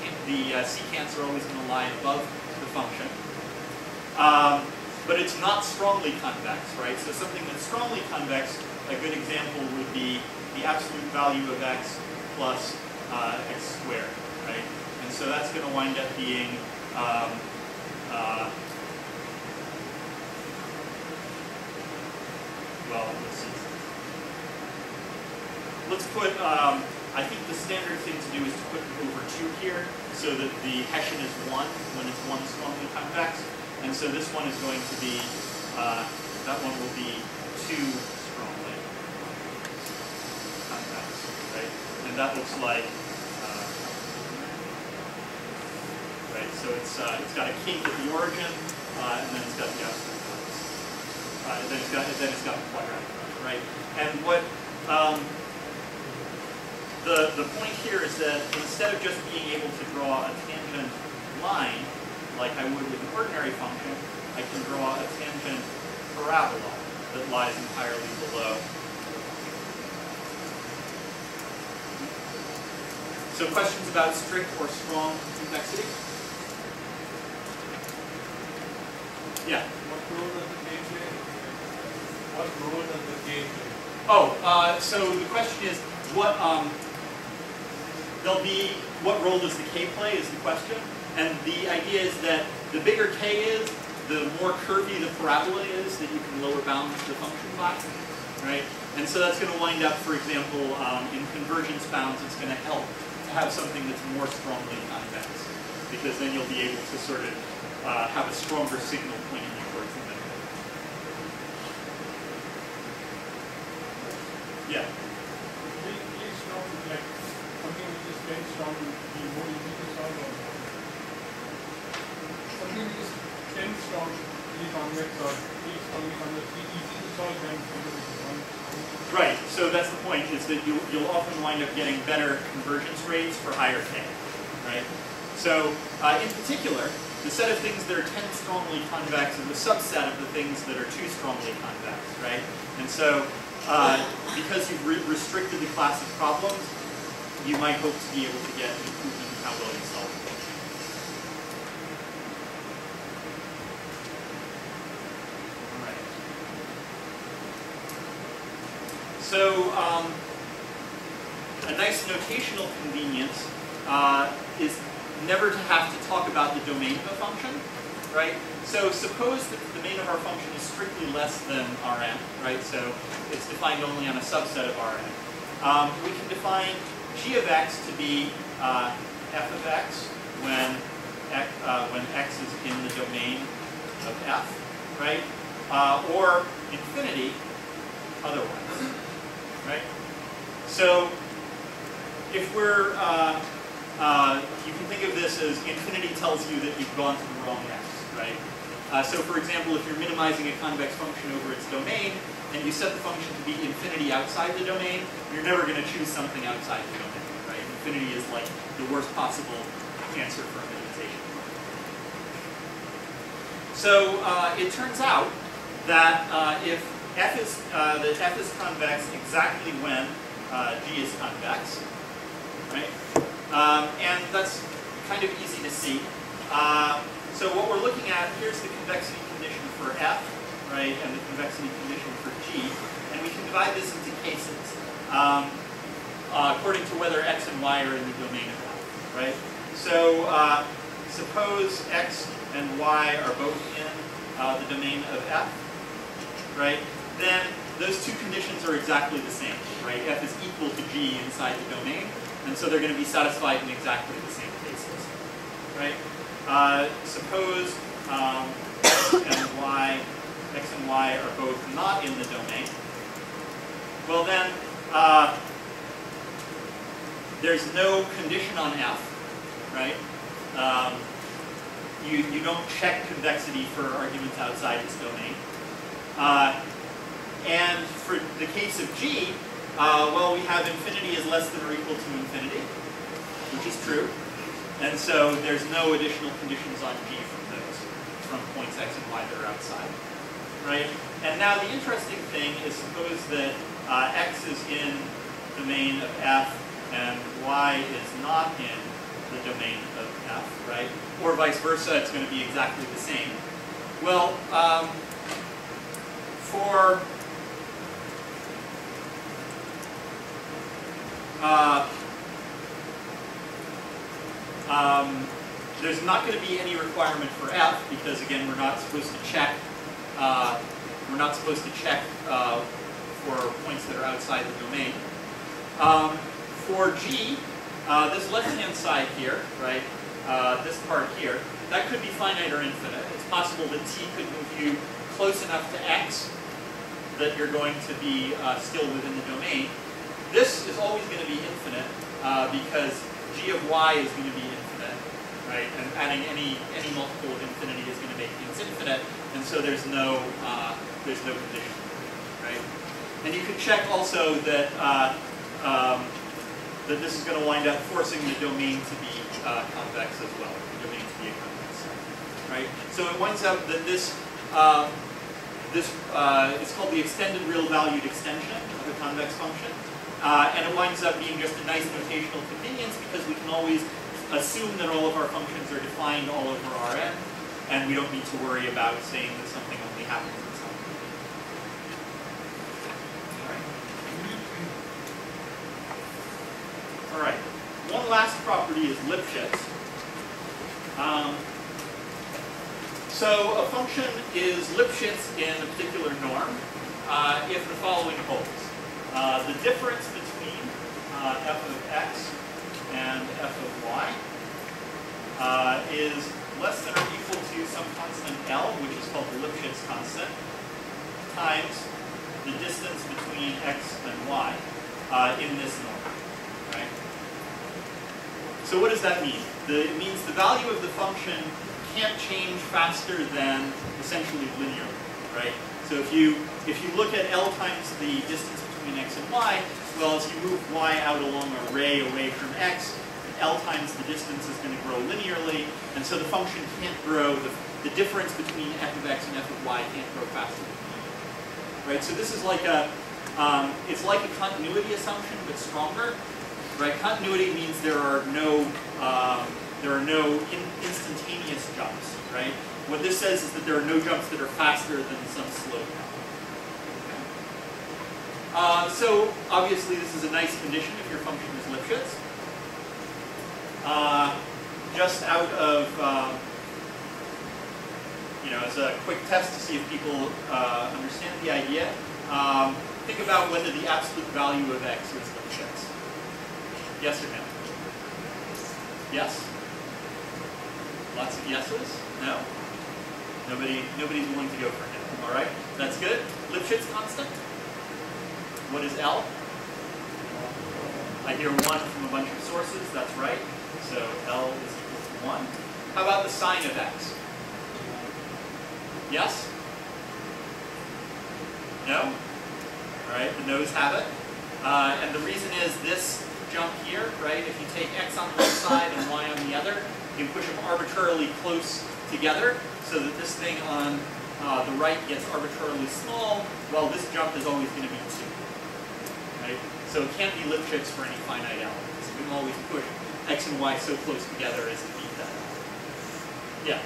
secants are always going to lie above the function. But it's not strongly convex, right? So something that's strongly convex, a good example would be the absolute value of x plus x squared, right? And so that's going to wind up being well, let's see. Let's put, I think the standard thing to do is to put over 2 here, so that the Hessian is 1 when it's 1 strongly convex. And so this one is going to be, that one will be 2 strongly convex, right? And that looks like, right, so it's got a kink at the origin, and then it's got the absolute values. Then it's got the quadratic, right? And what, the point here is that instead of just being able to draw a tangent line, like I would with an ordinary function, I can draw a tangent parabola that lies entirely below. So questions about strict or strong convexity? Yeah? What role does the K play? What role does the K play? Oh, so the question is, what role does the K play is the question. And the idea is that the bigger K is, the more curvy the parabola is that you can lower bound the function by, right? And so that's going to wind up, for example, in convergence bounds, it's going to help to have something that's more strongly convex, because then you'll be able to sort of have a stronger signal pointing you towards the middle. Yeah? Really strong, like something which is very strong, be more easy to solve, or something which is very strong, really convex, or really strongly convex, be easy to solve than something which is one. Right, so that's the point, is that you'll often wind up getting better convergence rates for higher K, right? So, in particular, the set of things that are 10 strongly convex is a subset of the things that are 2 strongly convex, right? And so, because you've restricted the class of problems, you might hope to be able to get an improvement in how well you solve them. All right. So, a nice notational convenience is never to have to talk about the domain of a function, right? So suppose that the domain of our function is strictly less than Rn, right? So it's defined only on a subset of Rn. We can define g of x to be f of x when x is in the domain of f, right? Or infinity otherwise, right? So if we're you can think of this as infinity tells you that you've gone to the wrong x, right? So for example, if you're minimizing a convex function over its domain, and you set the function to be infinity outside the domain, you're never going to choose something outside the domain, right? Infinity is like the worst possible answer for a minimization. So it turns out that if f is convex exactly when g is convex, right? And that's kind of easy to see. So what we're looking at, here's the convexity condition for f, right, and the convexity condition for g, and we can divide this into cases. according to whether x and y are in the domain of F, right? So suppose x and y are both in the domain of F, right? Then those two conditions are exactly the same, right? F is equal to g inside the domain, and so they're going to be satisfied in exactly the same cases, right? Suppose x and y are both not in the domain. Well then, there's no condition on F, right? You don't check convexity for arguments outside its domain. And for the case of G, well, we have infinity is less than or equal to infinity, which is true. And so there's no additional conditions on G from points x and y that are outside, right? And now the interesting thing is suppose that x is in the domain of F and y is not in the domain of F, right? Or vice versa, it's going to be exactly the same. Well, there's not going to be any requirement for F because again we're not supposed to check. For points that are outside the domain. For G, this left-hand side here, right? This part here, that could be finite or infinite. It's possible that T could move you close enough to x that you're going to be still within the domain. This is always going to be infinite because G of y is going to be infinite, right? And adding any multiple of infinity is going to make things infinite, and so there's no condition, right? And you can check also that that this is going to wind up forcing the domain to be convex as well, the domain to be a convex set, right? So it winds up that this it's called the extended real valued extension of a convex function. And it winds up being just a nice notational convenience because we can always assume that all of our functions are defined all over Rn, and we don't need to worry about saying that something only happens in some domain. All right. One last property is Lipschitz. So a function is Lipschitz in a particular norm if the following holds. The difference between f of x and f of y is less than or equal to some constant L, which is called the Lipschitz constant, times the distance between x and y in this norm, right? So what does that mean? It means the value of the function can't change faster than essentially linearly, right? So if you look at L times the distance between x and y, well, as you move y out along a ray away from x, L times the distance is going to grow linearly, and so the function can't grow, the difference between f of x and f of y can't grow faster than linearly, right? So this is like it's like a continuity assumption, but stronger, right? Continuity means there are no instantaneous jumps, right? What this says is that there are no jumps that are faster than some slope. So obviously this is a nice condition if your function is Lipschitz. Just out of, as a quick test to see if people understand the idea, think about whether the absolute value of x is Lipschitz. Yes or no? Yes? Lots of yeses? No? Nobody's willing to go for no. All right, that's good. Lipschitz constant? What is L? I hear 1 from a bunch of sources. That's right. So L is equal to 1. How about the sine of x? Yes? No? All right, the no's have it. And the reason is this jump here, right? If you take x on one side and y on the other, you push them arbitrarily close together so that this thing on the right gets arbitrarily small, while this jump is always going to be 2. Right? So it can't be Lipschitz for any finite L, because we can always push x and y so close together as to beat that. Yeah?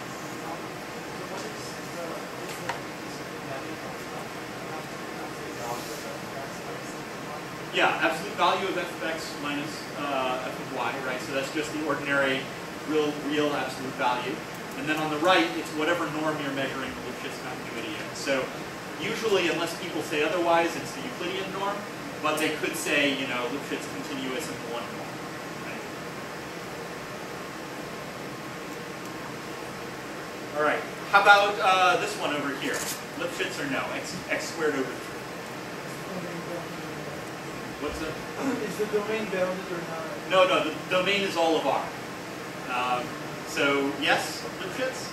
Yeah, absolute value of f of x minus f of y, right? So that's just the ordinary real absolute value. And then on the right, it's whatever norm you're measuring the Lipschitz continuity in. So usually, unless people say otherwise, it's the Euclidean norm, but they could say, you know, Lipschitz continuous in the one norm. Right? All right. How about this one over here? Lipschitz or no? X squared over 3. What's it? Is the domain bounded or not? No, no, the domain is all of R. So, yes, Lipschitz?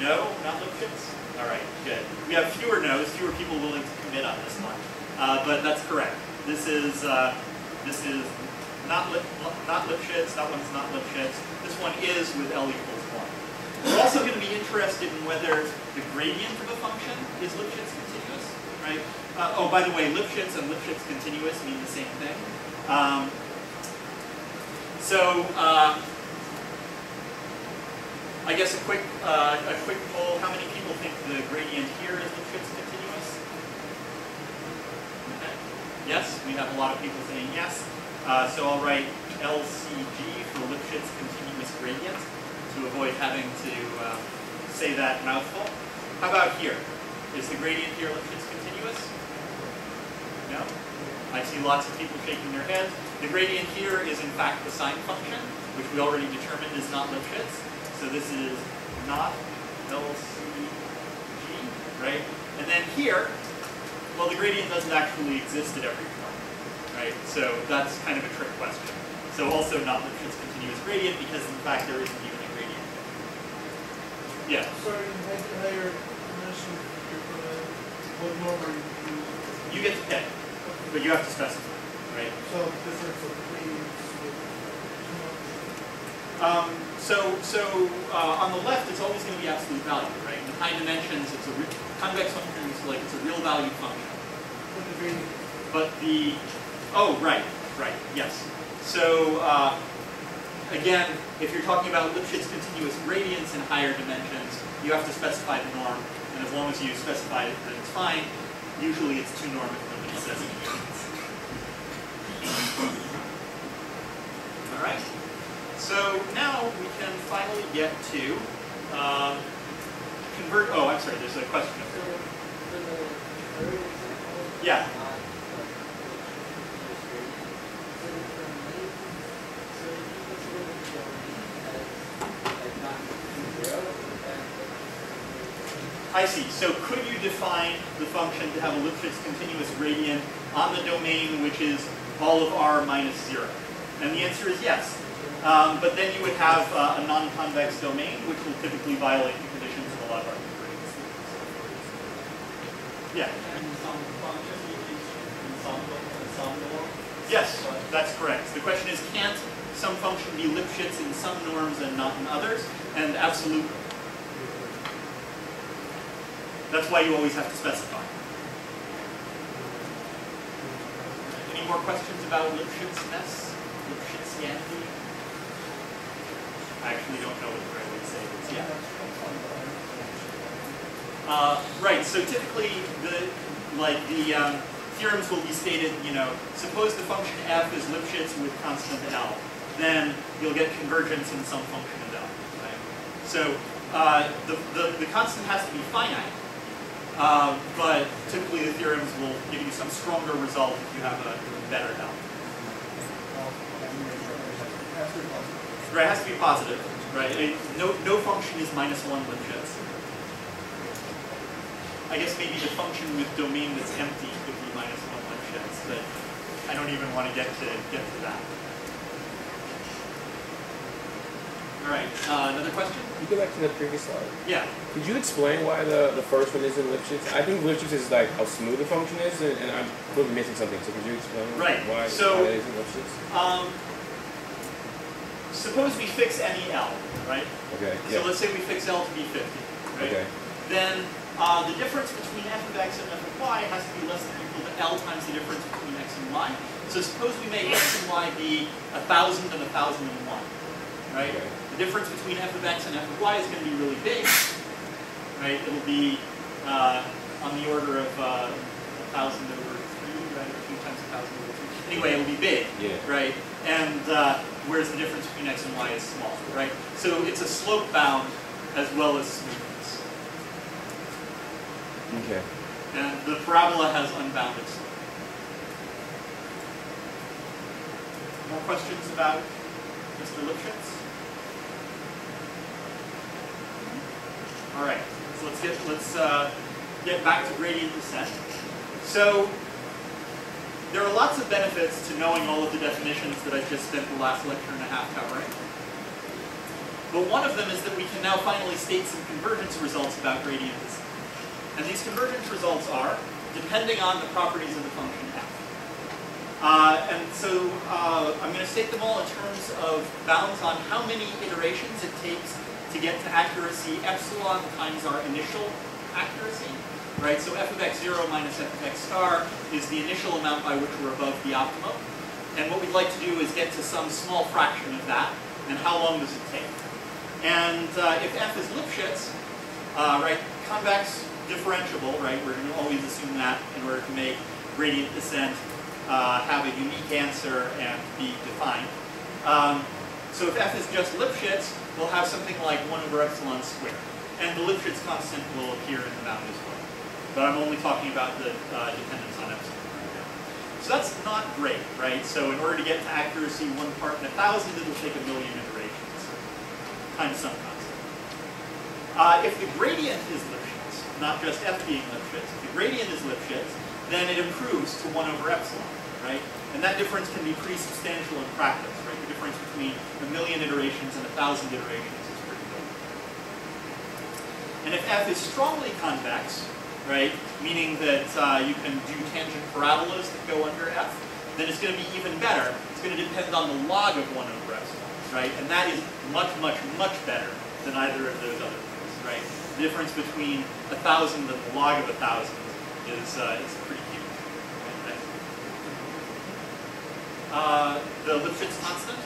No, not Lipschitz? All right, good. We have fewer no's, fewer people willing to commit on this one. But that's correct. This is not Lipschitz, that one's not Lipschitz. This one is with L equals 1. We're also going to be interested in whether the gradient of a function is Lipschitz continuous, right? Oh, by the way, Lipschitz and Lipschitz continuous mean the same thing. I guess a quick poll. How many people think the gradient here is Lipschitz continuous? Okay. Yes, we have a lot of people saying yes. So I'll write LCG for Lipschitz continuous gradient to avoid having to say that mouthful. How about here? Is the gradient here Lipschitz continuous? No? I see lots of people shaking their heads. The gradient here is in fact the sine function, which we already determined is not Lipschitz. So this is not LCG, right? And then here, well, the gradient doesn't actually exist at every point, right? So that's kind of a trick question. So also not Lipschitz continuous gradient because in fact there isn't even a gradient. Yeah? Sorry, higher dimension, what norm are you using? You get to pick, but you have to specify, right? So difference of 3 on the left, it's always going to be absolute value, right? In high dimensions, it's a convex function, so like it's a real valued function. But the right, yes. So again, if you're talking about Lipschitz continuous gradients in higher dimensions, you have to specify the norm, and as long as you specify it, then it's fine. Usually it's 2 norm if nobody says it. All right. So now we can finally get to convert. Oh, I'm sorry. There's a question up there. Yeah. I see. So could you define the function to have a Lipschitz continuous gradient on the domain which is all of R minus 0? And the answer is yes. But then you would have a non-convex domain, which will typically violate the conditions of a lot of our grades. Yeah. And some function is in some norm. Yes, that's correct. The question is, can't some function be Lipschitz in some norms and not in others? And absolutely. That's why you always have to specify. Any more questions about Lipschitz-ness? Lipschitzianity? I actually don't know what the right way to say it is. Yeah. Right. So typically, the theorems will be stated. You know, suppose the function f is Lipschitz with constant L, then you'll get convergence in some function of L. Right? So the constant has to be finite, but typically the theorems will give you some stronger result if you have a better L. Right, it has to be positive, right? No function is -1 Lipschitz. I guess maybe the function with domain that's empty could be -1 Lipschitz, but I don't even want to get to that. All right, another question? You go back to the previous slide. Yeah. Could you explain why the first one isn't Lipschitz? I think Lipschitz is like how smooth the function is, and I'm really missing something. So could you explain why it isn't Lipschitz? Suppose we fix any L, right? Okay. So let's say we fix L to be 50, right? Okay. Then the difference between f of x and f of y has to be less than or equal to L times the difference between x and y. So suppose we make x and y be 1,000 and 1,001, right? Okay. The difference between f of x and f of y is going to be really big, right? It'll be on the order of 1,000 over 3, right? Anyway, it'll be big, Yeah. right? And whereas the difference between x and y is small, right? So it's a slope bound as well as smoothness. Okay. And the parabola has unbounded slope. More questions about Mr. Lipschitz? All right, so let's get back to gradient descent. So there are lots of benefits to knowing all of the definitions that I've just spent the last lecture and a half covering. But one of them is that we can now finally state some convergence results about gradient descent. And these convergence results are, depending on the properties of the function f. And so I'm going to state them all in terms of bounds on how many iterations it takes to get to accuracy epsilon times our initial accuracy. Right, so f of x0 minus f of x star is the initial amount by which we're above the optimum. And what we'd like to do is get to some small fraction of that, and how long does it take? And if f is Lipschitz, right, convex differentiable, right, we're going to always assume that in order to make gradient descent have a unique answer and be defined. So if f is just Lipschitz, we'll have something like 1 over epsilon squared. And the Lipschitz constant will appear in the bound as well. But I'm only talking about the dependence on epsilon right now. So that's not great, right? So in order to get to accuracy 1 part in 1,000, it'll take 1 million iterations times some constant. If the gradient is Lipschitz, not just f being Lipschitz, if the gradient is Lipschitz, then it improves to 1 over epsilon, right? And that difference can be pretty substantial in practice, right? The difference between 1 million iterations and 1,000 iterations is pretty big. And if f is strongly convex, right, meaning that you can do tangent parabolas that go under f, then it's going to be even better. It's going to depend on the log of 1 over epsilon, right? And that is much, much, much better than either of those other things, right? The difference between 1,000 and the log of 1,000 is pretty huge. Okay. The Lipschitz constant?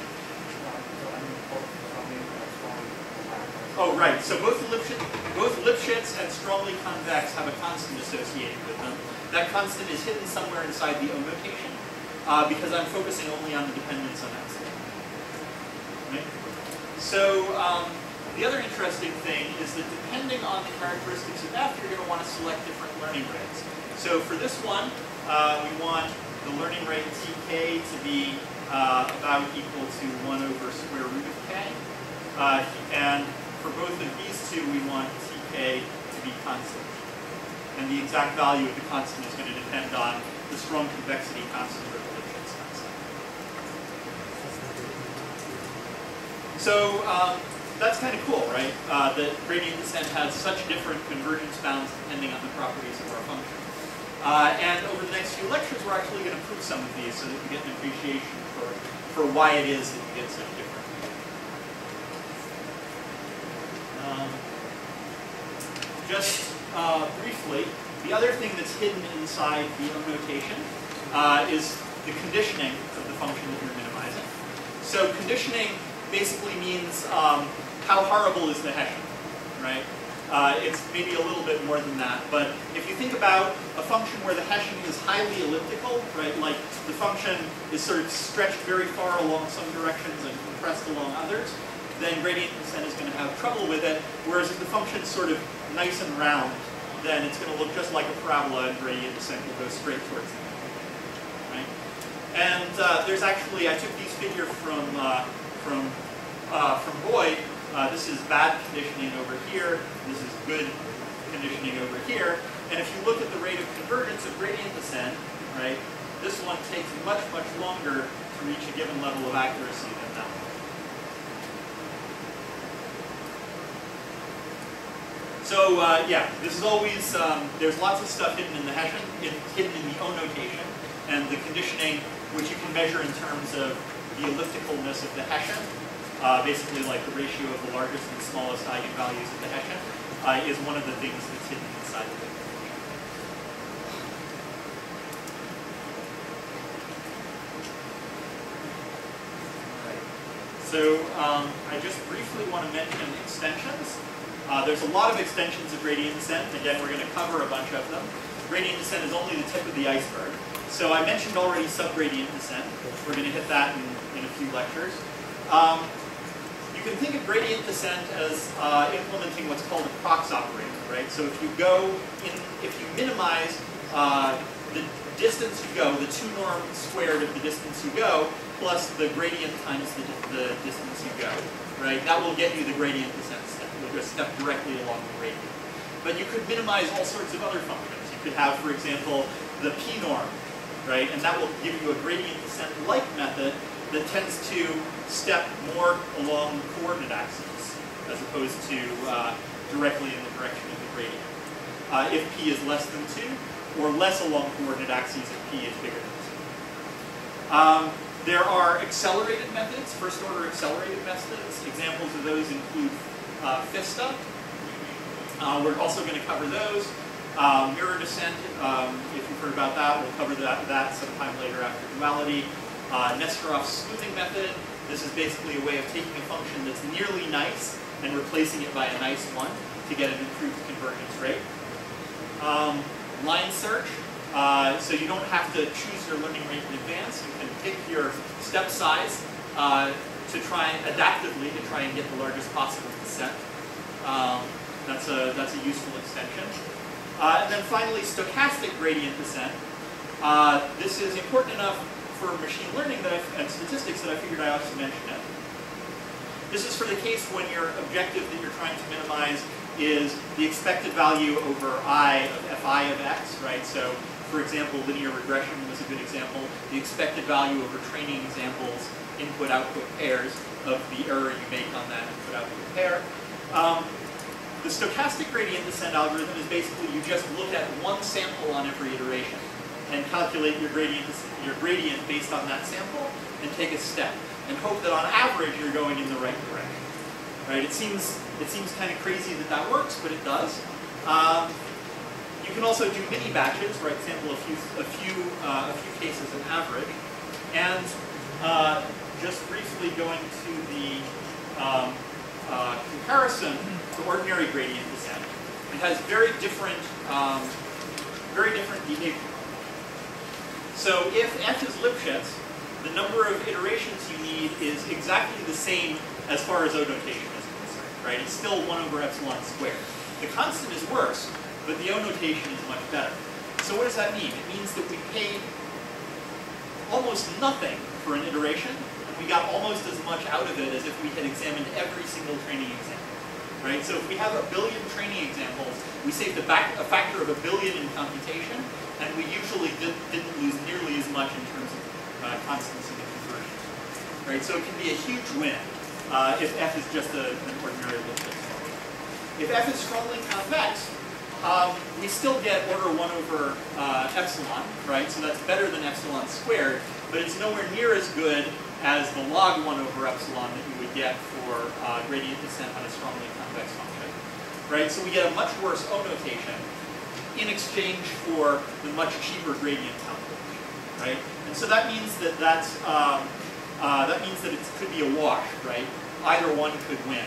Oh, right. So both Lipschitz and strongly convex have a constant associated with them. That constant is hidden somewhere inside the O notation because I'm focusing only on the dependence on epsilon. Right? So the other interesting thing is that depending on the characteristics of f, you're going to want to select different learning rates. So for this one, we want the learning rate tk to be about equal to 1 over square root of k. And for both of these two, we want tk to be constant. And the exact value of the constant is going to depend on the strong convexity constant or the Lipschitz constant. So that's kind of cool, right? That gradient descent has such different convergence bounds depending on the properties of our function. And over the next few lectures, we're actually going to prove some of these so that we get an appreciation for why it is that we get such different. Just briefly, the other thing that's hidden inside the O notation is the conditioning of the function that you're minimizing. So conditioning basically means how horrible is the Hessian, right? It's maybe a little bit more than that, but if you think about a function where the Hessian is highly elliptical, right, like the function is sort of stretched very far along some directions and compressed along others, then gradient descent is going to have trouble with it, whereas if the function's sort of nice and round, then it's going to look just like a parabola and gradient descent will go straight towards the end. Right? And there's actually, I took these figures from Boyd. This is bad conditioning over here. This is good conditioning over here. And if you look at the rate of convergence of gradient descent, right, this one takes much, much longer to reach a given level of accuracy than that one. So yeah, this is always, there's lots of stuff hidden in the Hessian, hidden in the O notation, and the conditioning, which you can measure in terms of the ellipticalness of the Hessian, basically like the ratio of the largest and smallest eigenvalues of the Hessian, is one of the things that's hidden inside of it. So I just briefly want to mention extensions. There's a lot of extensions of gradient descent. Again, we're going to cover a bunch of them. Gradient descent is only the tip of the iceberg. So I mentioned already subgradient descent. We're going to hit that in a few lectures. You can think of gradient descent as implementing what's called a Prox operator, right? So if you minimize the distance you go, the 2 norm squared of the distance you go, plus the gradient times the distance you go, right? That will get you the gradient descent step. You'll just step directly along the gradient. But you could minimize all sorts of other functions. You could have, for example, the p norm, right? And that will give you a gradient descent-like method that tends to step more along the coordinate axes as opposed to directly in the direction of the gradient. If p is less than 2, or less along coordinate axes if p is bigger than 2. There are accelerated methods, first-order accelerated methods. Examples of those include FISTA. We're also going to cover those. Mirror descent, if you've heard about that, we'll cover that sometime later after duality. Nesterov's smoothing method. This is basically a way of taking a function that's nearly nice and replacing it by a nice one to get an improved convergence rate. Line search. So you don't have to choose your learning rate in advance. You can pick your step size to try adaptively to try and get the largest possible descent. That's a useful extension. And then finally, stochastic gradient descent. This is important enough for machine learning and statistics that I figured I ought to mention it. This is for the case when your objective that you're trying to minimize is the expected value over I of fi of x, right? So, for example, linear regression was a good example. The expected value over training examples, input-output pairs, of the error you make on that input-output pair. The stochastic gradient descent algorithm is basically you just look at one sample on every iteration and calculate your gradient based on that sample and take a step and hope that on average you're going in the right direction. Right? It seems kind of crazy that that works, but it does. You can also do mini batches, for example, a few cases an average, and just briefly going to the comparison to ordinary gradient descent. It has very different behavior. So if f is Lipschitz, the number of iterations you need is exactly the same as far as O notation is concerned, right? It's still 1 over epsilon squared. The constant is worse, but the O notation is much better. So what does that mean? It means that we paid almost nothing for an iteration, and we got almost as much out of it as if we had examined every single training example, right? So if we have 1 billion training examples, we saved a factor of 1 billion in computation, and we usually didn't lose nearly as much in terms of constancy and conversion, right? So it can be a huge win if f is just an ordinary Lipschitz function. If f is strongly convex, we still get order 1 over epsilon, right? So that's better than epsilon squared, but it's nowhere near as good as the log 1 over epsilon that you would get for gradient descent on a strongly convex function, right? So we get a much worse O notation in exchange for the much cheaper gradient calculation, right? And so that means that it could be a wash, right? Either one could win.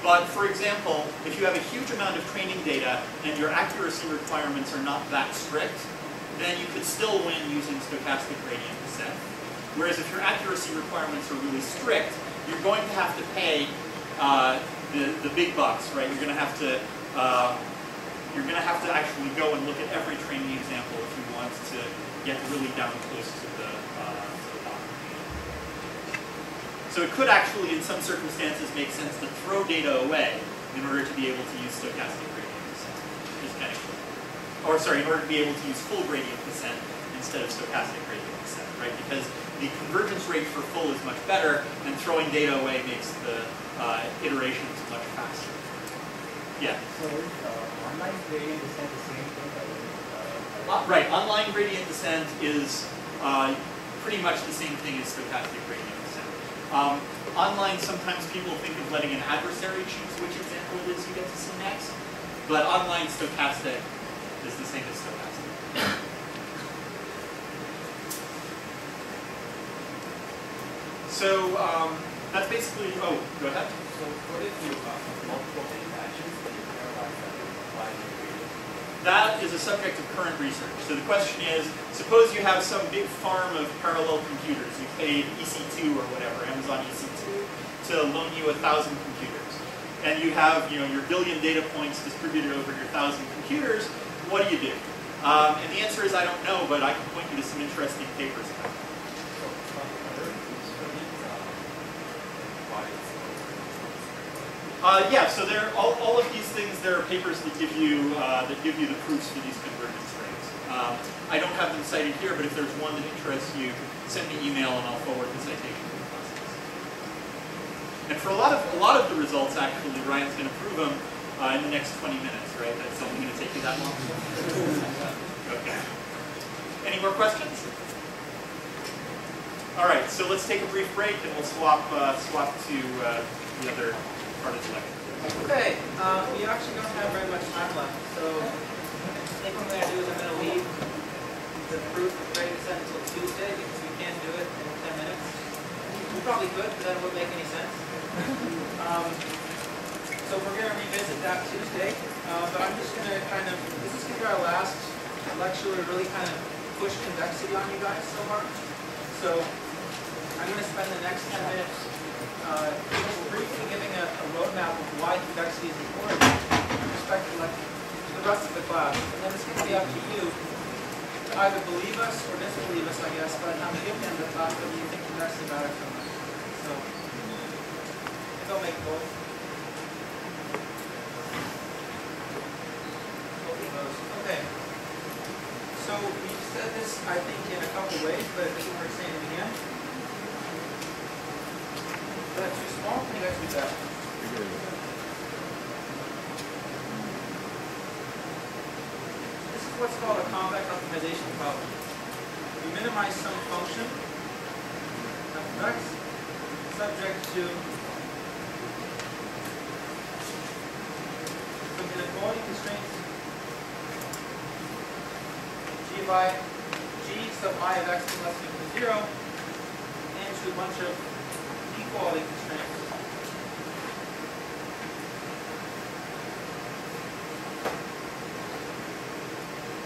But for example, if you have a huge amount of training data and your accuracy requirements are not that strict, then you could still win using stochastic gradient descent. Whereas if your accuracy requirements are really strict, you're going to have to pay the big bucks, right? You're going to have to actually go and look at every training example if you want to get really down close to the bottom. So it could actually, in some circumstances, make sense to throw data away in order to be able to use stochastic gradient descent. It's kind of cool. Or sorry, in order to be able to use full gradient descent instead of stochastic gradient descent, right? Because the convergence rate for full is much better, and throwing data away makes the iterations much faster. Yeah. So is online gradient descent the same thing? Right. Online gradient descent is pretty much the same thing as stochastic gradient descent. Online, sometimes people think of letting an adversary choose which example it is you get to see next, but online stochastic is the same as stochastic. So that's basically, oh, go ahead. So what if you have multiple mini batches that you pairwise that apply to gradient? that is a subject of current research. So the question is, suppose you have some big farm of parallel computers. You paid EC2 or whatever, Amazon EC2, to loan you 1,000 computers. And you have your billion data points distributed over your 1,000 computers. What do you do? And the answer is I don't know, but I can point you to some interesting papers about it. Yeah, so all of these things. There are papers that give you the proofs for these convergence rates. I don't have them cited here, but if there's one that interests you, send me email and I'll forward the citation to the classes. And for a lot of the results, actually, Ryan's going to prove them in the next 20 minutes, right? That's only going to take you that long. Okay. Any more questions? All right. So let's take a brief break and we'll swap to the other part of the lecture. Okay, we actually don't have very much time left, so I think what I'm going to do is I'm going to leave the proof of grade set until Tuesday because we can't do it in 10 minutes. We probably could, but that wouldn't make any sense. So we're going to revisit that Tuesday, but I'm just going to this is going to be our last lecture where we really kind of push convexity on you guys so hard. So I'm going to spend the next 10 minutes briefly giving a roadmap of why convexity is important with respect to the rest of the class. And then it's going to be up to you to either believe us or disbelieve us, I guess, by the time we get to the end of the class, whether you think convexity matters so much. So, I think I'll make both. Okay. So, we said this, I think, in a couple ways, but this is what we're saying again. That's too small? Can you guys do that? This is what's called a convex optimization problem. We minimize some function f(x) subject to some inequality constraints g sub I of x less than equal to 0 and to a bunch of equality constraints.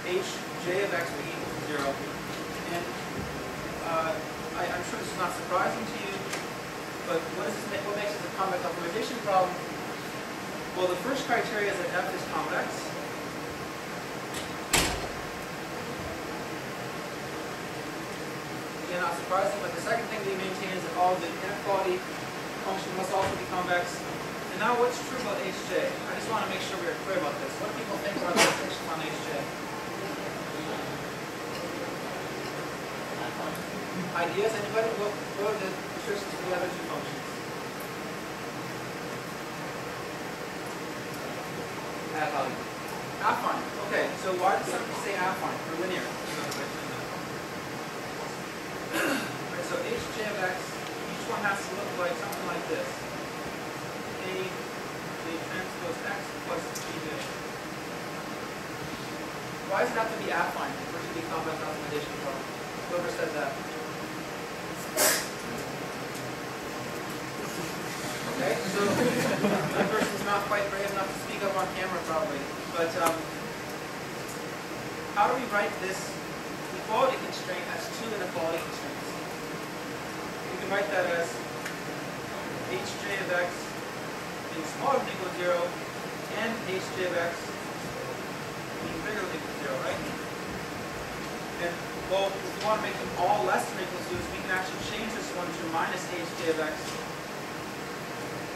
Hj of x will equal to 0. And I'm sure this is not surprising to you, but what makes it a convex optimization problem? Well, the first criteria is that f is convex. Again, not surprising, but the second thing we maintain is that all the inequality function must also be convex. And now what's true about Hj? I just want to make sure we're clear about this. What do people think about the restriction on Hj? Ideas? Anybody? What are the restrictions for the other two functions? Affine. Affine. Okay, so why does somebody say affine for linear? Right, so Hj of x, each one has to look like something like this. A transpose x plus Gj. Why does it have to be affine for it to be convex optimization problem? Whoever said that? Okay, so that person's not quite brave enough to speak up on camera probably. But how do we write this equality constraint as two inequality constraints? We can write that as Hj of x being smaller than or equal to 0 and Hj of x being bigger than or equal to 0, right? And well, if we want to make them all less than or equal to 0, we can actually change this one to minus Hj of x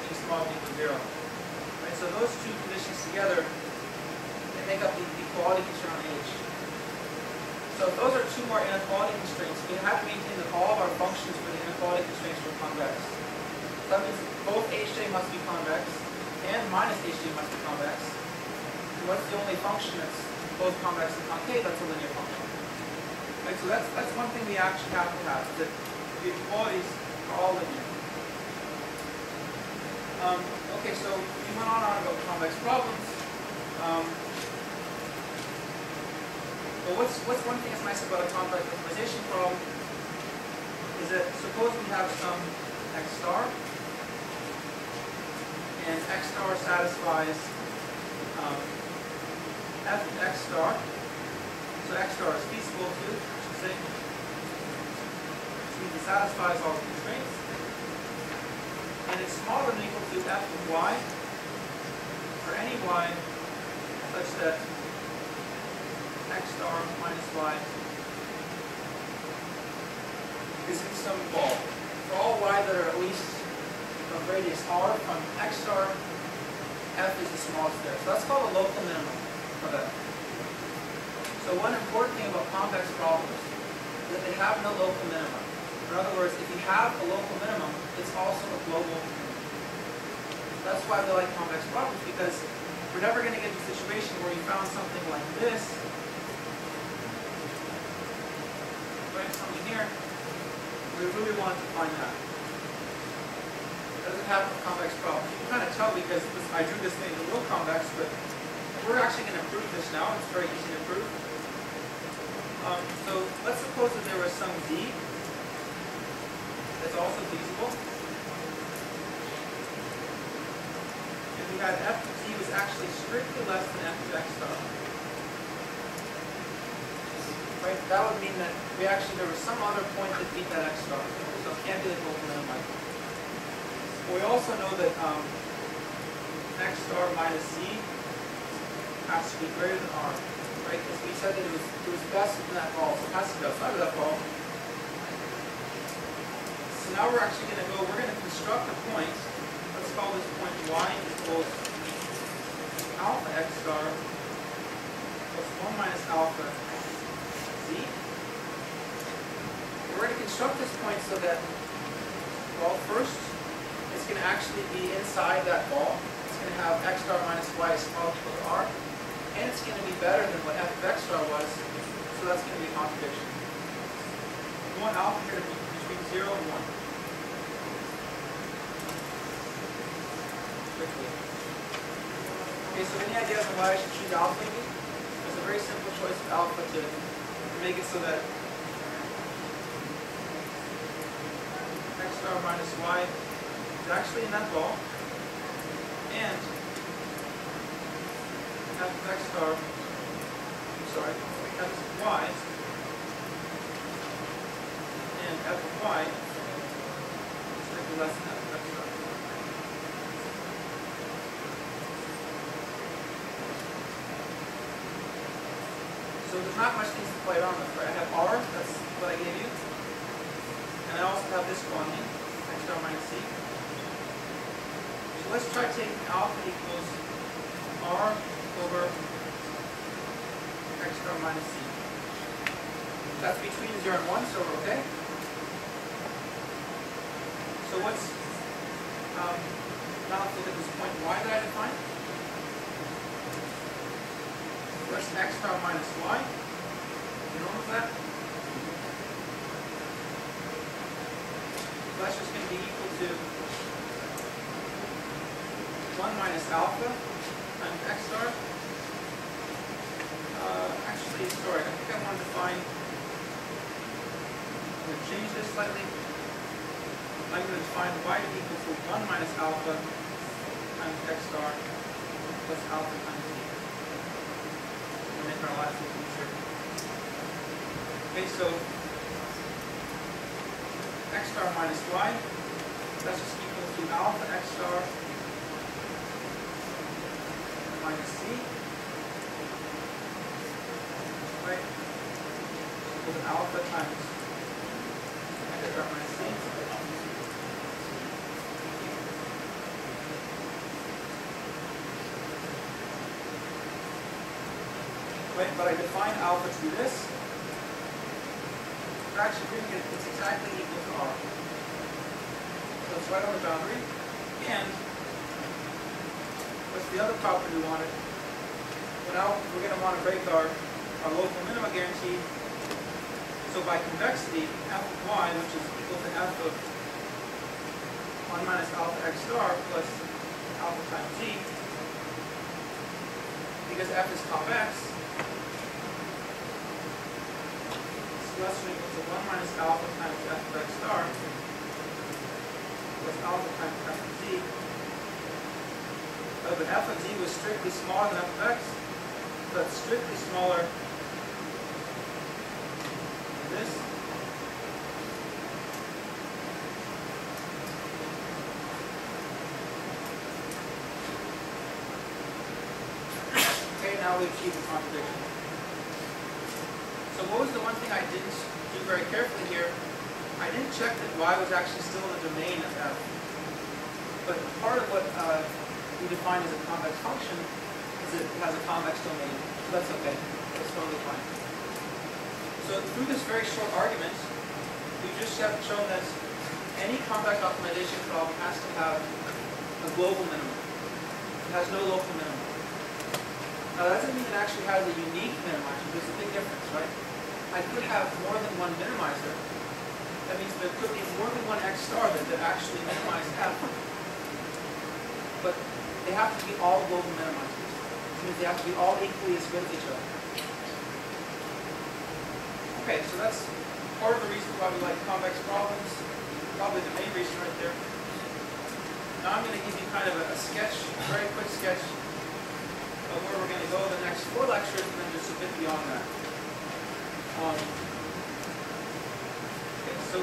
being smaller than or equal to 0. Right? So those two conditions together, they make up the equality constraint on H. So if those are two more inequality constraints, we have to maintain that all of our functions for the inequality constraints are convex. So that means both Hj must be convex and minus Hj must be convex. And what's the only function that's both convex and concave? That's a linear function. Right, so that's one thing we actually have to have, that the inequalities are all linear. Okay, so we went on about convex problems. But what's one thing that's nice about a convex optimization problem is that suppose we have some x star, and x star satisfies f of x star. So x star is feasible too, I should say. Which means it satisfies all the constraints. And it's smaller than or equal to f of y for any y such that x star minus y is in some ball. For all y that are at least of radius r from x star, f is the smallest there. So that's called a local minimum of f. So one important thing about convex problems is that they have no local minimum. In other words, if you have a local minimum, it's also a global minimum. That's why they like convex problems, because we're never going to get to a situation where you found something like this, right, something here. We really want to find that. It doesn't happen with convex problems. You can kind of tell because I drew this thing a little convex, but we're actually going to prove this now. It's very easy to prove. So let's suppose that there was some z that's also feasible. And we had f of z was actually strictly less than f of x star. Right? That would mean that there was some other point that beat that x star. So it can't be the local minimum. We also know that x star minus z has to be greater than r, right? Because we said that it was best in that ball, so it has to be outside of that ball. So now we're actually going to go, we're going to construct a point. Let's call this point y equals alpha x star plus 1 minus alpha z. We're going to construct this point so that, well, first, it's going to actually be inside that ball. It's going to have x star minus y is small equal to r. And it's going to be better than what f of x star was. So that's going to be a contradiction. We want alpha here to be between 0 and 1. Quickly. Okay, so any ideas on why I should choose alpha maybe? There's a very simple choice of alpha to make it so that x star minus y is actually in that ball. And f of x star, f of y, and f of y is strictly less than f of x star. So there's not much things to play around with, right? I have r, that's what I gave you. And I also have this one in, x star minus c. So let's try taking alpha equals r over x star minus c. That's between 0 and 1, so we're okay. So what's, now let's look at this point y that I defined. What's x star minus y? You know that? So that's just going to be equal to 1 minus alpha times x star. Actually, sorry, I think I want to define, I'm going to change this slightly. I'm going to define y to be equal to 1 minus alpha times x star plus alpha times z. We'll make our lives a little easier. Okay, so x star minus y, that's just equal to alpha x star minus c, right? Equal to alpha times x star minus c. Right, but I define alpha to be this. We're actually doing it, it's exactly equal to r. So it's right on the boundary. And what's the other property we wanted? Well, now we're going to want to break our local minima guarantee. So by convexity, f of y, which is equal to f of 1 minus alpha x star plus alpha times z, because f is convex, is less than or equal to 1 minus alpha times f of x star plus alpha times f of z. But f of z was strictly smaller than f of x, that's strictly smaller than this. Okay, now we've achieved the contradiction. So what was the one thing I didn't do very carefully here? I didn't check that y was actually still in the domain of f. But part of what we define as a convex function is it has a convex domain. So that's okay. That's totally fine. So through this very short argument, we just have shown that any convex optimization problem has to have a global minimum. It has no local minimum. Now that doesn't mean it actually has a unique minimizer. There's a big difference, right? I could have more than one minimizer. That means there could be more than one x star that actually minimize f. But they have to be all global minimizers. Which means they have to be all equally as good as each other. Okay, so that's part of the reason why we like convex problems. Probably the main reason right there. Now I'm going to give you kind of a sketch, a very quick sketch of where we're going to go the next 4 lectures, and then just a bit beyond that. Okay, so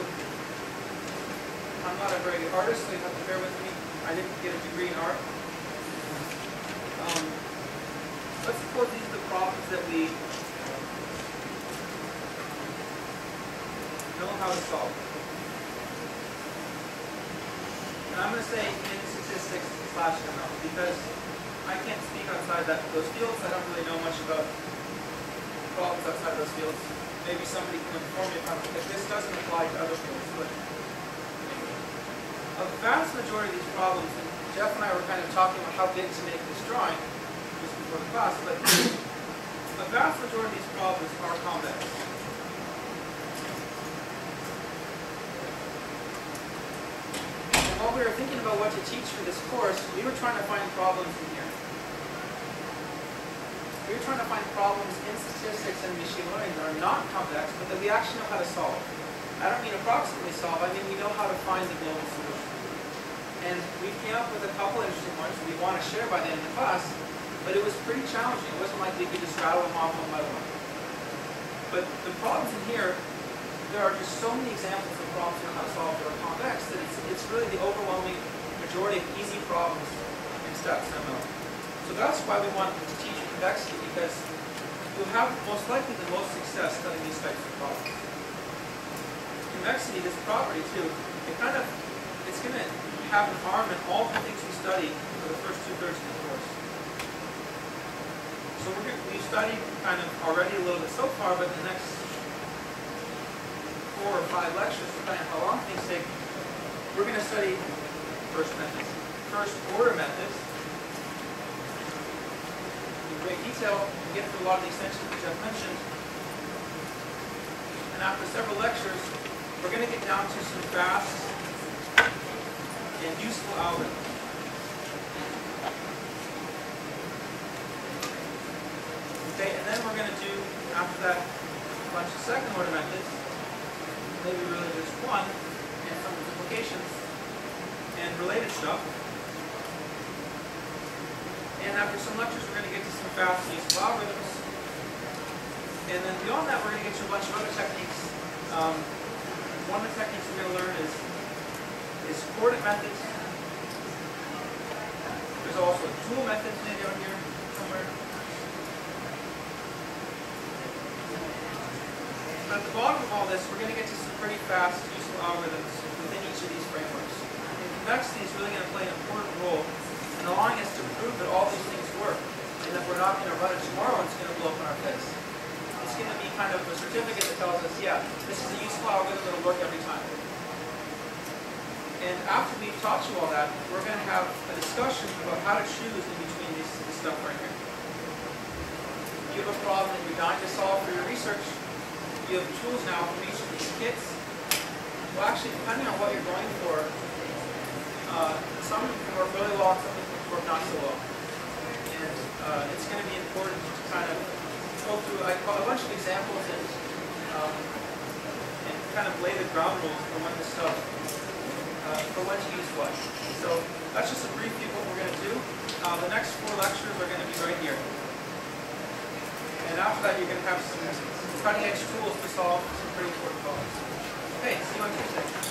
I'm not a very good artist, so you have to bear with me. I didn't get a degree in art. Let's suppose these are the problems that we know how to solve. And I'm going to say in statistics / ML because I can't speak outside those fields. I don't really know much about problems outside those fields. Maybe somebody can inform me if this doesn't apply to other fields. But a vast majority of these problems, and Jeff and I were kind of talking about how big to make this drawing just before the class, but a vast majority of these problems are convex. And while we were thinking about what to teach for this course, we were trying to find problems in here. We were trying to find problems in statistics and machine learning that are not convex, but that we actually know how to solve. I don't mean approximately solve, I mean we know how to find the global solution. And we came up with a couple interesting ones we want to share by the end of the class, but it was pretty challenging. It wasn't like we could just rattle them off one by one. But the problems in here, there are just so many examples of problems we know how to solve that are convex that it's really the overwhelming majority of easy problems in stats and ML. So that's why we want to teach you convexity, because you'll have most likely the most success studying these types of problems. Convexity, this property too, it's going to have an arm in all the things we study for the first 2/3 of the course. So we've studied kind of already a little bit so far, but the next 4 or 5 lectures, depending on how long things take, we're going to study first order methods in great detail, and get through a lot of the extensions which I've mentioned. And after several lectures, we're going to get down to some fast and useful algorithms. Okay, and then we're going to do, after that, a bunch of second order methods, maybe really just one, and some implications, and related stuff. And after some lectures, we're going to get to some fast and useful algorithms. And then beyond that, we're going to get to a bunch of other techniques. One of the techniques we're going to learn is coordinate methods. There's also dual methods maybe on here somewhere. But at the bottom of all this, we're going to get to some pretty fast, useful algorithms within each of these frameworks. And convexity is really going to play an important role in allowing us to prove that all these things work, and that we're not going to run it tomorrow and it's going to blow up in our face. It's going to be kind of a certificate that tells us, yeah, this is a useful algorithm that will work every time. And after we've taught you all that, we're going to have a discussion about how to choose in between this stuff right here. You have a problem that you're dying to solve for your research. You have tools now from each of these kits. Well, actually, depending on what you're going for, some of them can work really well, some of them can work not so well. And it's going to be important to kind of go through a bunch of examples and kind of lay the ground rules for when this stuff, for when to use what. So that's just a brief view of what we're going to do. The next 4 lectures are going to be right here. And after that, you're going to have some cutting edge tools to solve some pretty important problems. Okay, see you on Tuesday.